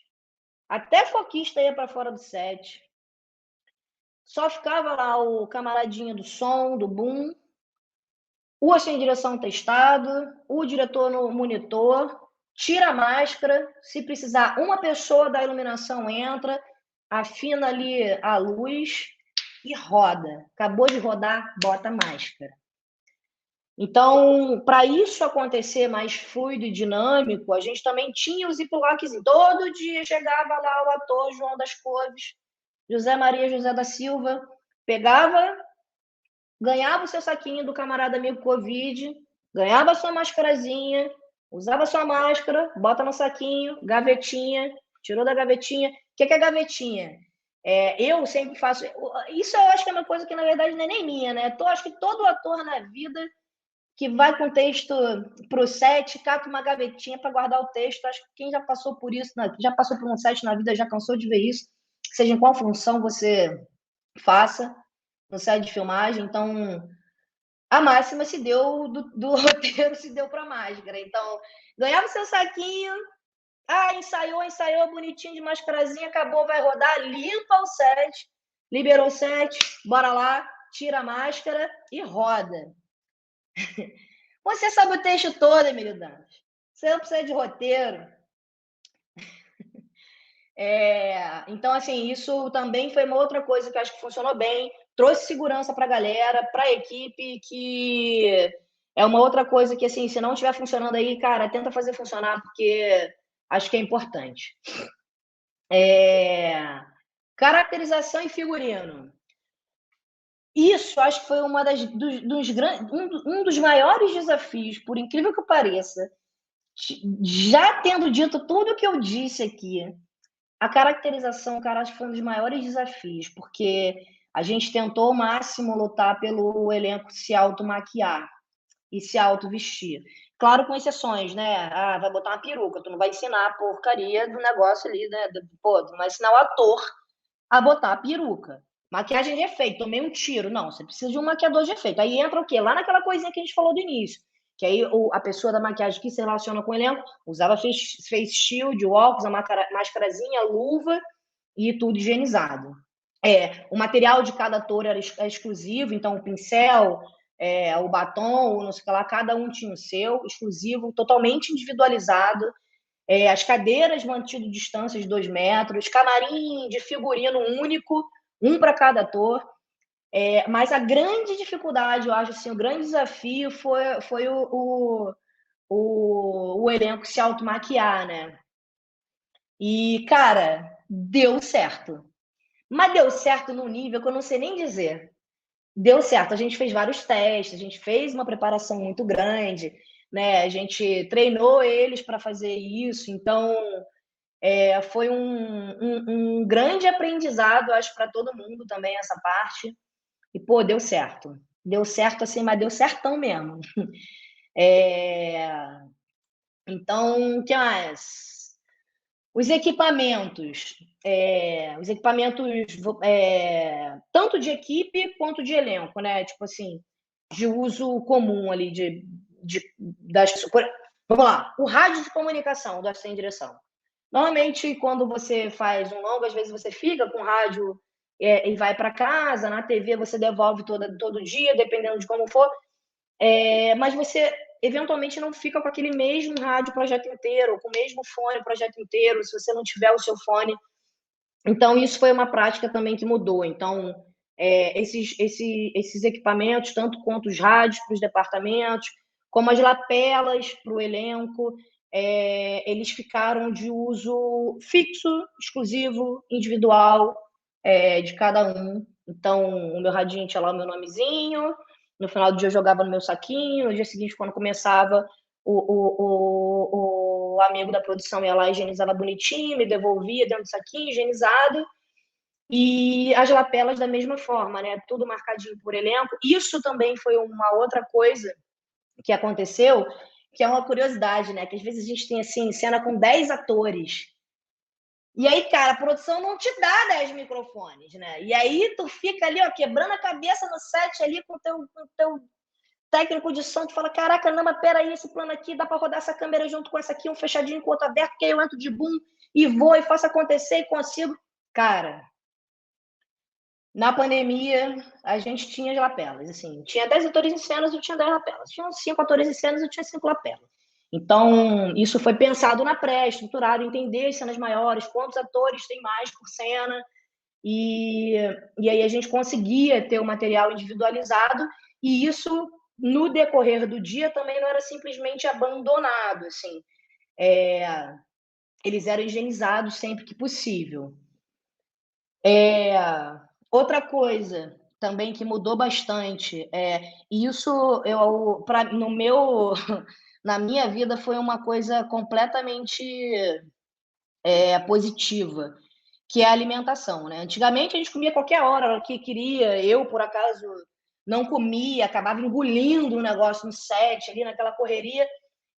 Até foquista ia para fora do set. Só ficava lá o camaradinho do som, do boom, o sem direção testado, o diretor no monitor, tira a máscara, se precisar, uma pessoa da iluminação entra, afina ali a luz e roda. Acabou de rodar, bota a máscara. Então, para isso acontecer mais fluido e dinâmico, a gente também tinha os ziplocs. Todo dia chegava lá o ator João das Couves, José Maria José da Silva, pegava, ganhava o seu saquinho do camarada amigo Covid, ganhava a sua mascarazinha, usava a sua máscara, bota no saquinho, gavetinha, tirou da gavetinha. O que é gavetinha? Eu sempre faço. Isso eu acho que é uma coisa que, na verdade, não é nem minha, né? Acho que todo ator na vida que vai com texto para o set, cata uma gavetinha para guardar o texto. Acho que quem já passou por isso, já passou por um set na vida, já cansou de ver isso, seja em qual função você faça no set de filmagem. Então, a máxima se deu do roteiro, se deu para a máscara. Então, ganhava o seu saquinho, ensaiou bonitinho de mascarazinha, acabou, vai rodar, limpa o set, liberou o set, bora lá, tira a máscara e roda. Você sabe o texto todo, Emílio Dantas. Você não precisa de roteiro. Então, assim, isso também foi uma outra coisa que eu acho que funcionou bem. Trouxe segurança para a galera, para a equipe, que é uma outra coisa que, assim, se não estiver funcionando aí, cara, tenta fazer funcionar, porque acho que é importante. Caracterização e figurino. Isso acho que foi um dos maiores desafios, por incrível que pareça. Já tendo dito tudo o que eu disse aqui, a caracterização, cara, acho que foi um dos maiores desafios, porque a gente tentou ao máximo lutar pelo elenco se automaquiar e se auto-vestir. Claro, com exceções, né? Ah, vai botar uma peruca, tu não vai ensinar a porcaria do negócio ali, né? Pô, tu não vai ensinar o ator a botar a peruca. Maquiagem de efeito, tomei um tiro. Não, você precisa de um maquiador de efeito. Aí entra o quê? Lá naquela coisinha que a gente falou do início. Que aí a pessoa da maquiagem que se relaciona com o elenco usava face shield, o óculos, a máscarazinha, a luva e tudo higienizado. O material de cada ator era exclusivo, então o pincel, o batom, não sei o que lá, cada um tinha o seu, exclusivo, totalmente individualizado. As cadeiras mantido distância de 2 metros, camarim de figurino único, um para cada ator. Mas a grande dificuldade, eu acho assim, o grande desafio foi o elenco se automaquiar, né? E, cara, deu certo. Mas deu certo num nível que eu não sei nem dizer. Deu certo, a gente fez vários testes, a gente fez uma preparação muito grande, né? A gente treinou eles para fazer isso, então foi um grande aprendizado, acho, para todo mundo também essa parte. E, pô, deu certo. Deu certo assim, mas deu certão mesmo. Então, o que mais? Os equipamentos tanto de equipe quanto de elenco, né? Tipo assim, de uso comum ali vamos lá, o rádio de comunicação do assistente de direção. Normalmente, quando você faz um longo, às vezes você fica com o rádio e vai para casa, na TV você devolve todo dia, dependendo de como for, mas você eventualmente não fica com aquele mesmo rádio o projeto inteiro, ou com o mesmo fone o projeto inteiro, se você não tiver o seu fone. Então, isso foi uma prática também que mudou. Então, esses equipamentos, tanto quanto os rádios para os departamentos, como as lapelas para o elenco, eles ficaram de uso fixo, exclusivo, individual, de cada um. Então, o meu radinho tinha lá o meu nomezinho, no final do dia eu jogava no meu saquinho, no dia seguinte, quando começava, o amigo da produção ia lá, higienizava bonitinho, me devolvia dentro do saquinho, higienizado, e as lapelas da mesma forma, né? Tudo marcadinho por elenco. Isso também foi uma outra coisa que aconteceu, que é uma curiosidade, né? Que às vezes a gente tem assim, cena com 10 atores. E aí, cara, a produção não te dá 10 microfones, né? E aí tu fica ali, ó, quebrando a cabeça no set ali com o teu técnico de som, tu fala, caraca, não, mas peraí, esse plano aqui, dá para rodar essa câmera junto com essa aqui, um fechadinho com o outro aberto, que aí eu entro de boom e vou e faço acontecer e consigo. Cara, na pandemia, a gente tinha as lapelas, assim, tinha 10 atores em cenas, eu tinha 10 lapelas. Tinha 5 atores em cenas, eu tinha 5 lapelas. Então, isso foi pensado na pré, estruturado, entender as cenas maiores, quantos atores tem mais por cena, e aí a gente conseguia ter o material individualizado, e isso, no decorrer do dia, também não era simplesmente abandonado, assim. Eles eram higienizados sempre que possível. Outra coisa também que mudou bastante, isso no meu, na minha vida foi uma coisa completamente positiva, que é a alimentação, né? Antigamente a gente comia qualquer hora que queria, eu por acaso não comia, acabava engolindo um negócio no set ali naquela correria.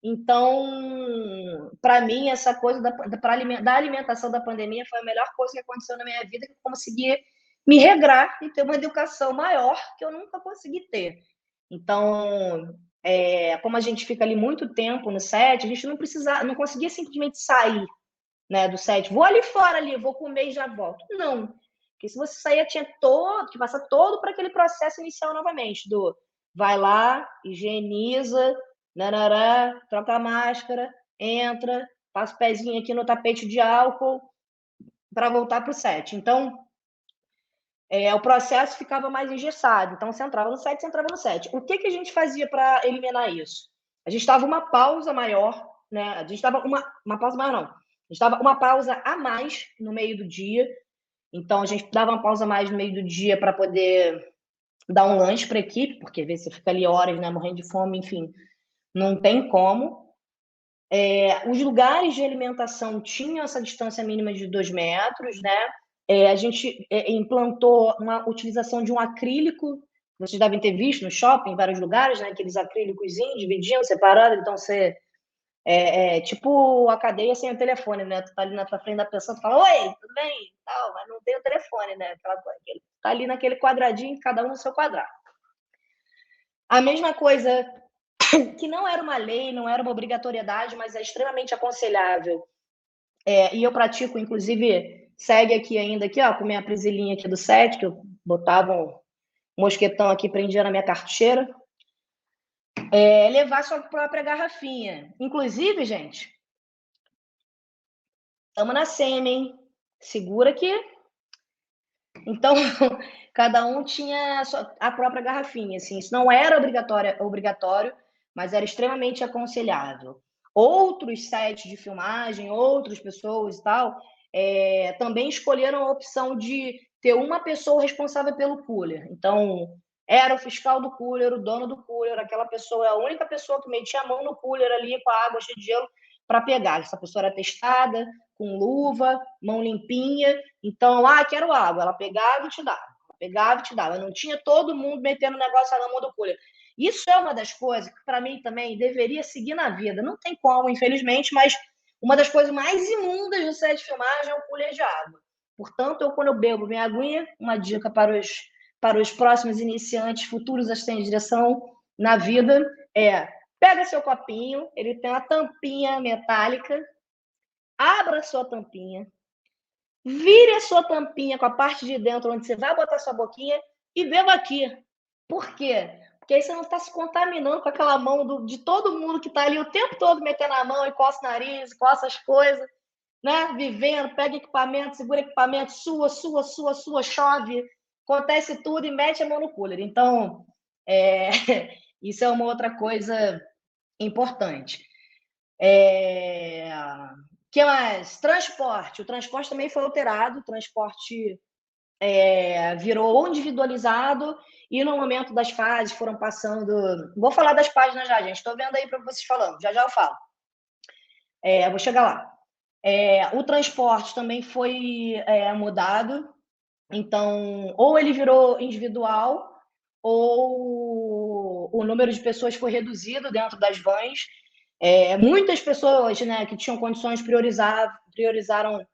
Então, para mim, essa coisa da alimentação da pandemia foi a melhor coisa que aconteceu na minha vida, que eu consegui me regrar e ter uma educação maior que eu nunca consegui ter. Então, como a gente fica ali muito tempo no set, a gente não conseguia simplesmente sair, né, do set. Vou ali fora, vou comer e já volto. Não. Porque se você sair, tinha que passar todo para aquele processo inicial novamente, vai lá, higieniza, narará, troca a máscara, entra, passa o pezinho aqui no tapete de álcool para voltar para o set. Então, o processo ficava mais engessado. Então, você entrava no set, O que a gente fazia para eliminar isso? A gente estava uma pausa maior, né? A gente estava uma pausa maior, não. A gente estava uma pausa a mais no meio do dia. Então, a gente dava uma pausa a mais no meio do dia para poder dar um lanche para a equipe, porque às vezes você fica ali horas, né, morrendo de fome, enfim, não tem como. Os lugares de alimentação tinham essa distância mínima de 2 metros, né? A gente implantou uma utilização de um acrílico, vocês devem ter visto no shopping, em vários lugares, né? Aqueles acrílicos dividiam, separando, então você tipo a cadeia sem o telefone, né? Tu tá ali na tua frente da pessoa, tu fala, oi, tudo bem? Tal, mas não tem o telefone, né? Aquela coisa, tá ali naquele quadradinho, cada um no seu quadrado. A mesma coisa, que não era uma lei, não era uma obrigatoriedade, mas é extremamente aconselhável. E eu pratico, inclusive, segue aqui ainda, aqui, ó, com minha prisilinha aqui do set, que eu botava um mosquetão aqui, prendia na minha cartucheira. Levar sua própria garrafinha. Inclusive, gente, estamos na SEMI, hein? Segura aqui. Então, cada um tinha a própria garrafinha, assim. Isso não era obrigatório, mas era extremamente aconselhável. Outros sites de filmagem, outras pessoas e tal, também escolheram a opção de ter uma pessoa responsável pelo cooler. Então, era o fiscal do cooler, o dono do cooler, aquela pessoa é a única pessoa que metia a mão no cooler ali com a água cheia de gelo para pegar. Essa pessoa era testada, com luva, mão limpinha. Então, quero água. Ela pegava e te dava. Pegava e te dava. Não tinha todo mundo metendo negócio na mão do cooler. Isso é uma das coisas que, para mim, também deveria seguir na vida. Não tem como, infelizmente, mas uma das coisas mais imundas do set de filmagem é o cooler de água. Portanto, quando eu bebo minha aguinha, uma dica para os próximos iniciantes, futuros assistentes de direção na vida, pega seu copinho, ele tem uma tampinha metálica, abra a sua tampinha, vire a sua tampinha com a parte de dentro onde você vai botar sua boquinha e beba aqui. Por quê? Porque aí você não está se contaminando com aquela mão de todo mundo que está ali o tempo todo metendo a mão e coça o nariz, coça as coisas, né? Vivendo, pega equipamento, segura equipamento, sua, chove, acontece tudo e mete a mão no cooler. Então, isso é uma outra coisa importante. Que mais? Transporte. O transporte também foi alterado, o transporte virou ou individualizado e no momento das fases foram passando... Vou falar das páginas já, gente. Estou vendo aí para vocês falando. Já eu falo. Vou chegar lá. O transporte também foi mudado. Então, ou ele virou individual ou o número de pessoas foi reduzido dentro das vans. Muitas pessoas, né, que tinham condições priorizaram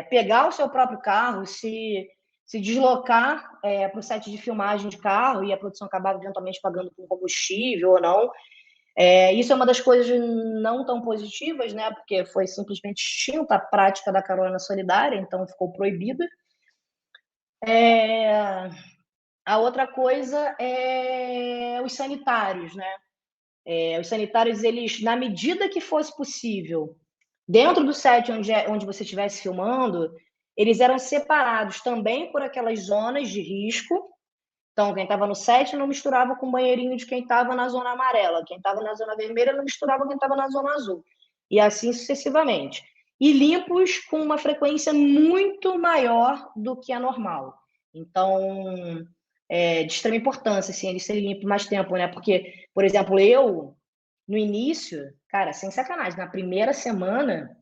pegar o seu próprio carro, se deslocar para o set de filmagem de carro, e a produção acabava eventualmente pagando por combustível ou não. Isso é uma das coisas não tão positivas, né, porque foi simplesmente extinta a prática da carona solidária, então ficou proibida. A outra coisa é os sanitários, né? Os sanitários, eles, na medida que fosse possível, dentro do set onde você estivesse filmando, eles eram separados também por aquelas zonas de risco. Então, quem estava no set não misturava com o banheirinho de quem estava na zona amarela. Quem estava na zona vermelha não misturava com quem estava na zona azul. E assim sucessivamente. E limpos com uma frequência muito maior do que a normal. Então, de extrema importância, assim, eles serem limpos mais tempo, né? Porque, por exemplo, eu, no início, cara, sem sacanagem, na primeira semana,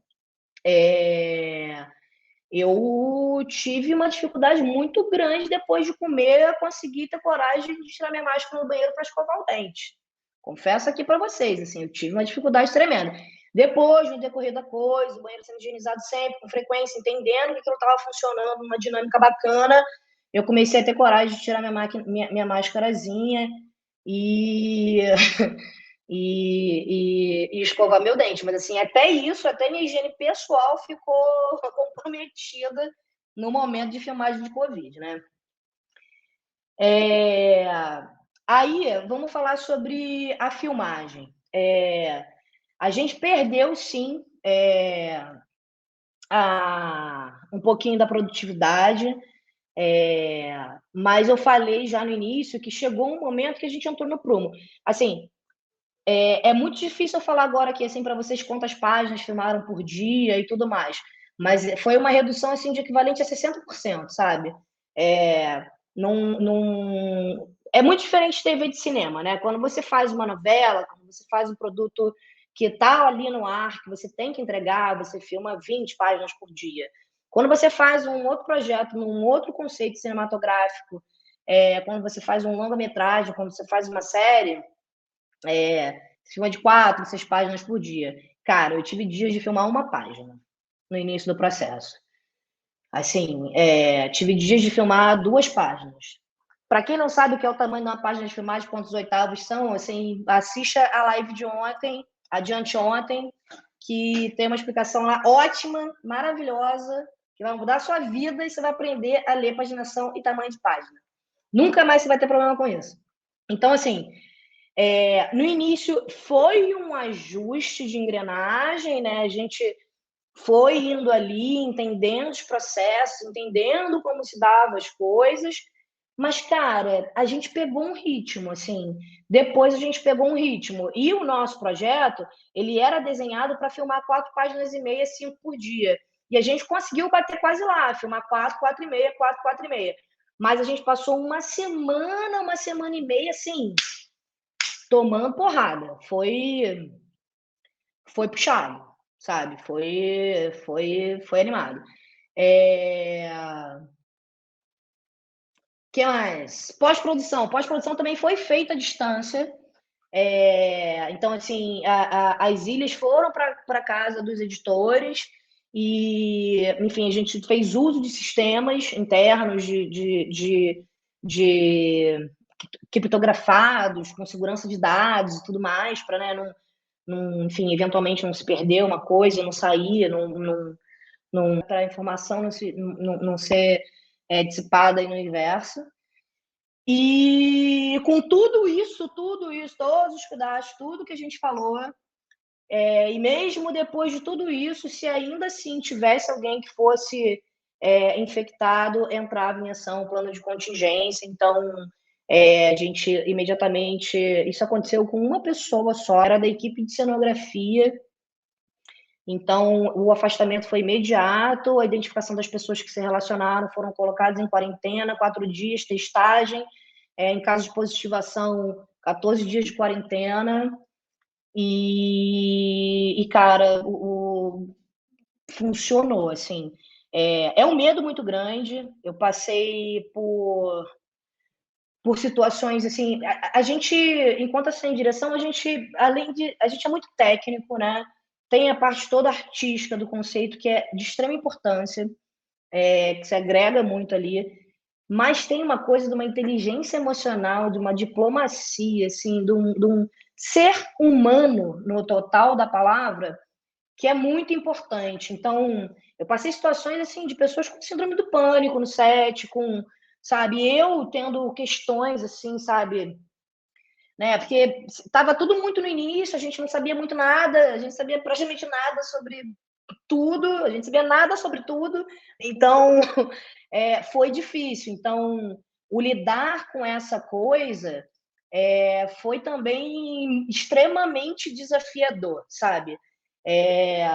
eu tive uma dificuldade muito grande depois de comer a conseguir ter coragem de tirar minha máscara no banheiro para escovar o dente. Confesso aqui para vocês, assim, eu tive uma dificuldade tremenda. Depois, no decorrer da coisa, o banheiro sendo higienizado sempre, com frequência, entendendo que aquilo estava funcionando, uma dinâmica bacana, eu comecei a ter coragem de tirar minha máscarazinha e, e escovar meu dente. Mas, assim, até minha higiene pessoal ficou comprometida no momento de filmagem de Covid, né? Aí, vamos falar sobre a filmagem. A gente perdeu, sim, um pouquinho da produtividade, mas eu falei já no início que chegou um momento que a gente entrou no prumo. Assim, é muito difícil eu falar agora aqui assim, para vocês quantas páginas filmaram por dia e tudo mais, mas foi uma redução assim, de equivalente a 60%, sabe? É muito diferente de TV de cinema, né? Quando você faz uma novela, quando você faz um produto que está ali no ar, que você tem que entregar, você filma 20 páginas por dia. Quando você faz um outro projeto, num outro conceito cinematográfico, quando você faz um longa-metragem, quando você faz uma série, filma de 4, 6 páginas por dia. Cara, eu tive dias de filmar uma página no início do processo. Assim, tive dias de filmar 2 páginas. Para quem não sabe o que é o tamanho de uma página de filmagem, quantos oitavos são, assim, assista a live de ontem, adiante ontem, que tem uma explicação lá ótima, maravilhosa, que vai mudar a sua vida e você vai aprender a ler paginação e tamanho de página. Nunca mais você vai ter problema com isso. Então, assim, no início foi um ajuste de engrenagem, né? A gente foi indo ali, entendendo os processos, entendendo como se davam as coisas, mas, cara, a gente pegou um ritmo, assim, depois a gente pegou um ritmo, e o nosso projeto, ele era desenhado para filmar 4 páginas e meia, 5 por dia, E a gente conseguiu bater quase lá, filmar 4, 4 e meia, 4, 4 e meia. Mas a gente passou uma semana e meia, assim, tomando porrada. Foi puxado, sabe? Foi animado. Que mais? Pós-produção também foi feita à distância. Então, assim, as ilhas foram para casa dos editores e, enfim, a gente fez uso de sistemas internos de criptografados, com segurança de dados e tudo mais, para, né, enfim, eventualmente não se perder uma coisa, não sair, para a informação não ser dissipada aí no universo. E com tudo isso, todos os cuidados, tudo que a gente falou, e mesmo depois de tudo isso, se ainda assim tivesse alguém que fosse infectado, entrava em ação o plano de contingência. Então, a gente imediatamente. Isso aconteceu com uma pessoa só, era da equipe de cenografia. Então, o afastamento foi imediato, a identificação das pessoas que se relacionaram foram colocadas em quarentena, 4 dias, testagem. Em caso de positivação, 14 dias de quarentena. E cara, funcionou, assim. É um medo muito grande. Eu passei por situações, assim, a gente, enquanto sem direção, a gente, a gente é muito técnico, né? Tem a parte toda artística do conceito, que é de extrema importância, que se agrega muito ali. Mas tem uma coisa de uma inteligência emocional, de uma diplomacia, assim, de um ser humano no total da palavra, que é muito importante. Então, eu passei situações assim de pessoas com síndrome do pânico no set, sabe, eu tendo questões assim, sabe, né? Porque estava tudo muito no início, a gente não sabia muito nada, a gente sabia praticamente nada sobre tudo, a gente sabia nada sobre tudo, então foi difícil. Então, o lidar com essa coisa foi também extremamente desafiador, sabe? É,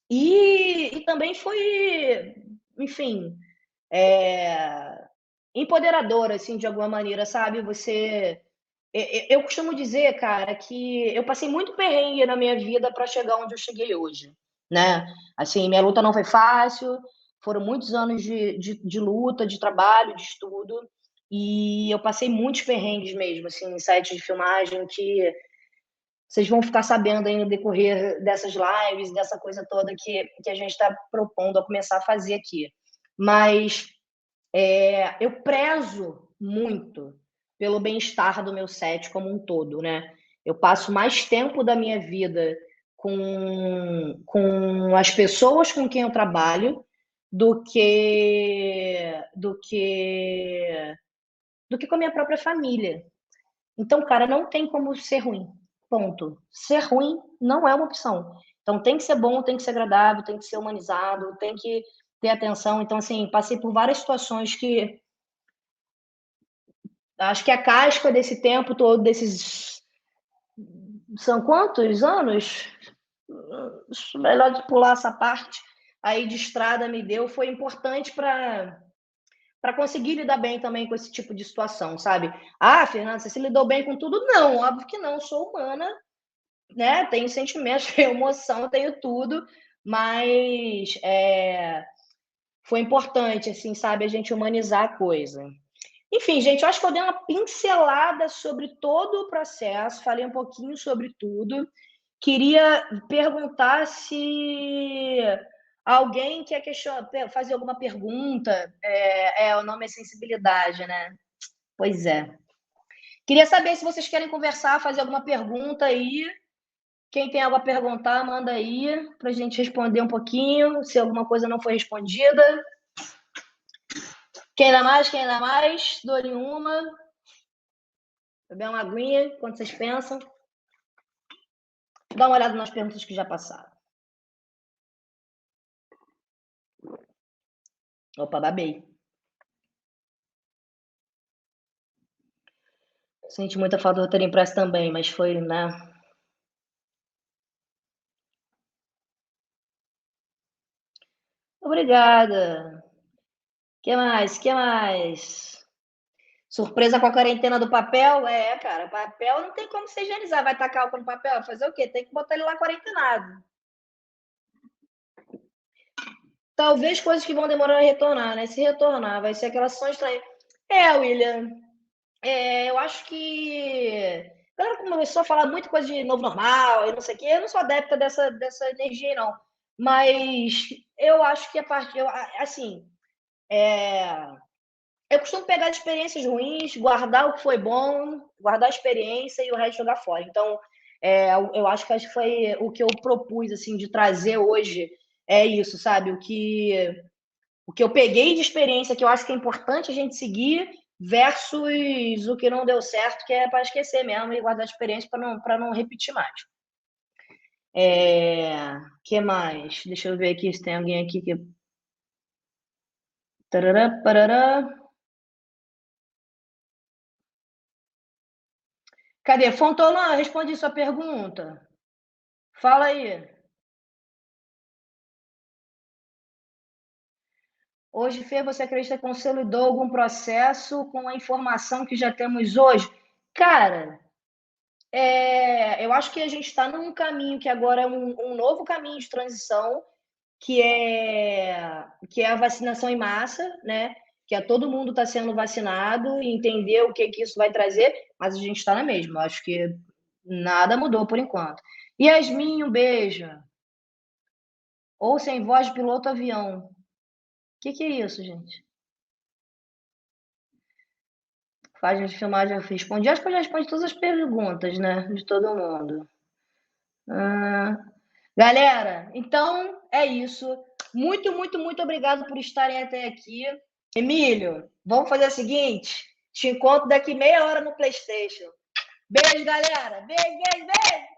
e também foi, enfim, empoderador, assim, de alguma maneira, sabe? Eu costumo dizer, cara, que eu passei muito perrengue na minha vida para chegar onde eu cheguei hoje, né? Assim, minha luta não foi fácil, foram muitos anos de luta, de trabalho, de estudo, e eu passei muitos perrengues mesmo, assim, em sites de filmagem que vocês vão ficar sabendo aí no decorrer dessas lives, dessa coisa toda que a gente está propondo a começar a fazer aqui. Mas eu prezo muito pelo bem-estar do meu set como um todo, né? Eu passo mais tempo da minha vida com as pessoas com quem eu trabalho do que do que do que com a minha própria família. Então, cara, não tem como ser ruim. Ponto. Ser ruim não é uma opção. Então, tem que ser bom, tem que ser agradável, tem que ser humanizado, tem que ter atenção. Então, assim, passei por várias situações que acho que a casca desse tempo todo, desses. São quantos anos? Melhor de pular essa parte aí de estrada me deu, foi importante para conseguir lidar bem também com esse tipo de situação, sabe? Ah, Fernanda, você se lidou bem com tudo? Não, óbvio que não, sou humana, né? Tenho sentimentos, tenho emoção, tenho tudo, mas foi importante, assim, sabe, a gente humanizar a coisa. Enfim, gente, eu acho que eu dei uma pincelada sobre todo o processo, falei um pouquinho sobre tudo. Queria perguntar se alguém quer fazer alguma pergunta. O nome é sensibilidade, né? Pois é. Queria saber se vocês querem conversar, fazer alguma pergunta aí. Quem tem algo a perguntar, manda aí para a gente responder um pouquinho, se alguma coisa não foi respondida. Quem dá mais? Quem dá mais? Dou-lhe uma. Beber uma aguinha, enquanto vocês pensam. Dá uma olhada nas perguntas que já passaram. Opa, babei. Senti muita falta do roteiro impresso também, mas foi, né? Obrigada. Que mais? Que mais? Surpresa com a quarentena do papel? É, cara, papel não tem como se higienizar. Vai tacar álcool no papel? Fazer o quê? Tem que botar ele lá quarentenado. Talvez coisas que vão demorar a retornar, né? Se retornar, vai ser aquela sessão estranha. William, eu acho que. A galera começou a falar muita coisa de novo normal e não sei o quê. Eu não sou adepta dessa energia, não. Mas eu acho que a partir. Assim, eu costumo pegar experiências ruins, guardar o que foi bom, guardar a experiência e o resto jogar fora. Então, eu acho que foi o que eu propus assim de trazer hoje é isso, sabe? O que eu peguei de experiência que eu acho que é importante a gente seguir versus o que não deu certo, que é para esquecer mesmo e guardar a experiência para não repetir mais. Que mais? Deixa eu ver aqui se tem alguém aqui que. Tarará, parará. Cadê? Fontolan, responde sua pergunta. Fala aí. Hoje, Fê, você acredita que consolidou algum processo com a informação que já temos hoje? Cara, eu acho que a gente está num caminho que agora é um novo caminho de transição, que é a vacinação em massa, né? Que todo mundo está sendo vacinado e entender o que isso vai trazer, mas a gente está na mesma. Acho que nada mudou por enquanto. Yasmin, um beijo. Ou sem voz de piloto avião. O que é isso, gente? Página de filmagem, respondi. Acho que eu já respondi todas as perguntas, né? De todo mundo. Ah, galera, então é isso. Muito, muito, muito obrigado por estarem até aqui. Emílio, vamos fazer o seguinte: te encontro daqui meia hora no PlayStation. Beijo, galera. Beijo, beijo, beijo.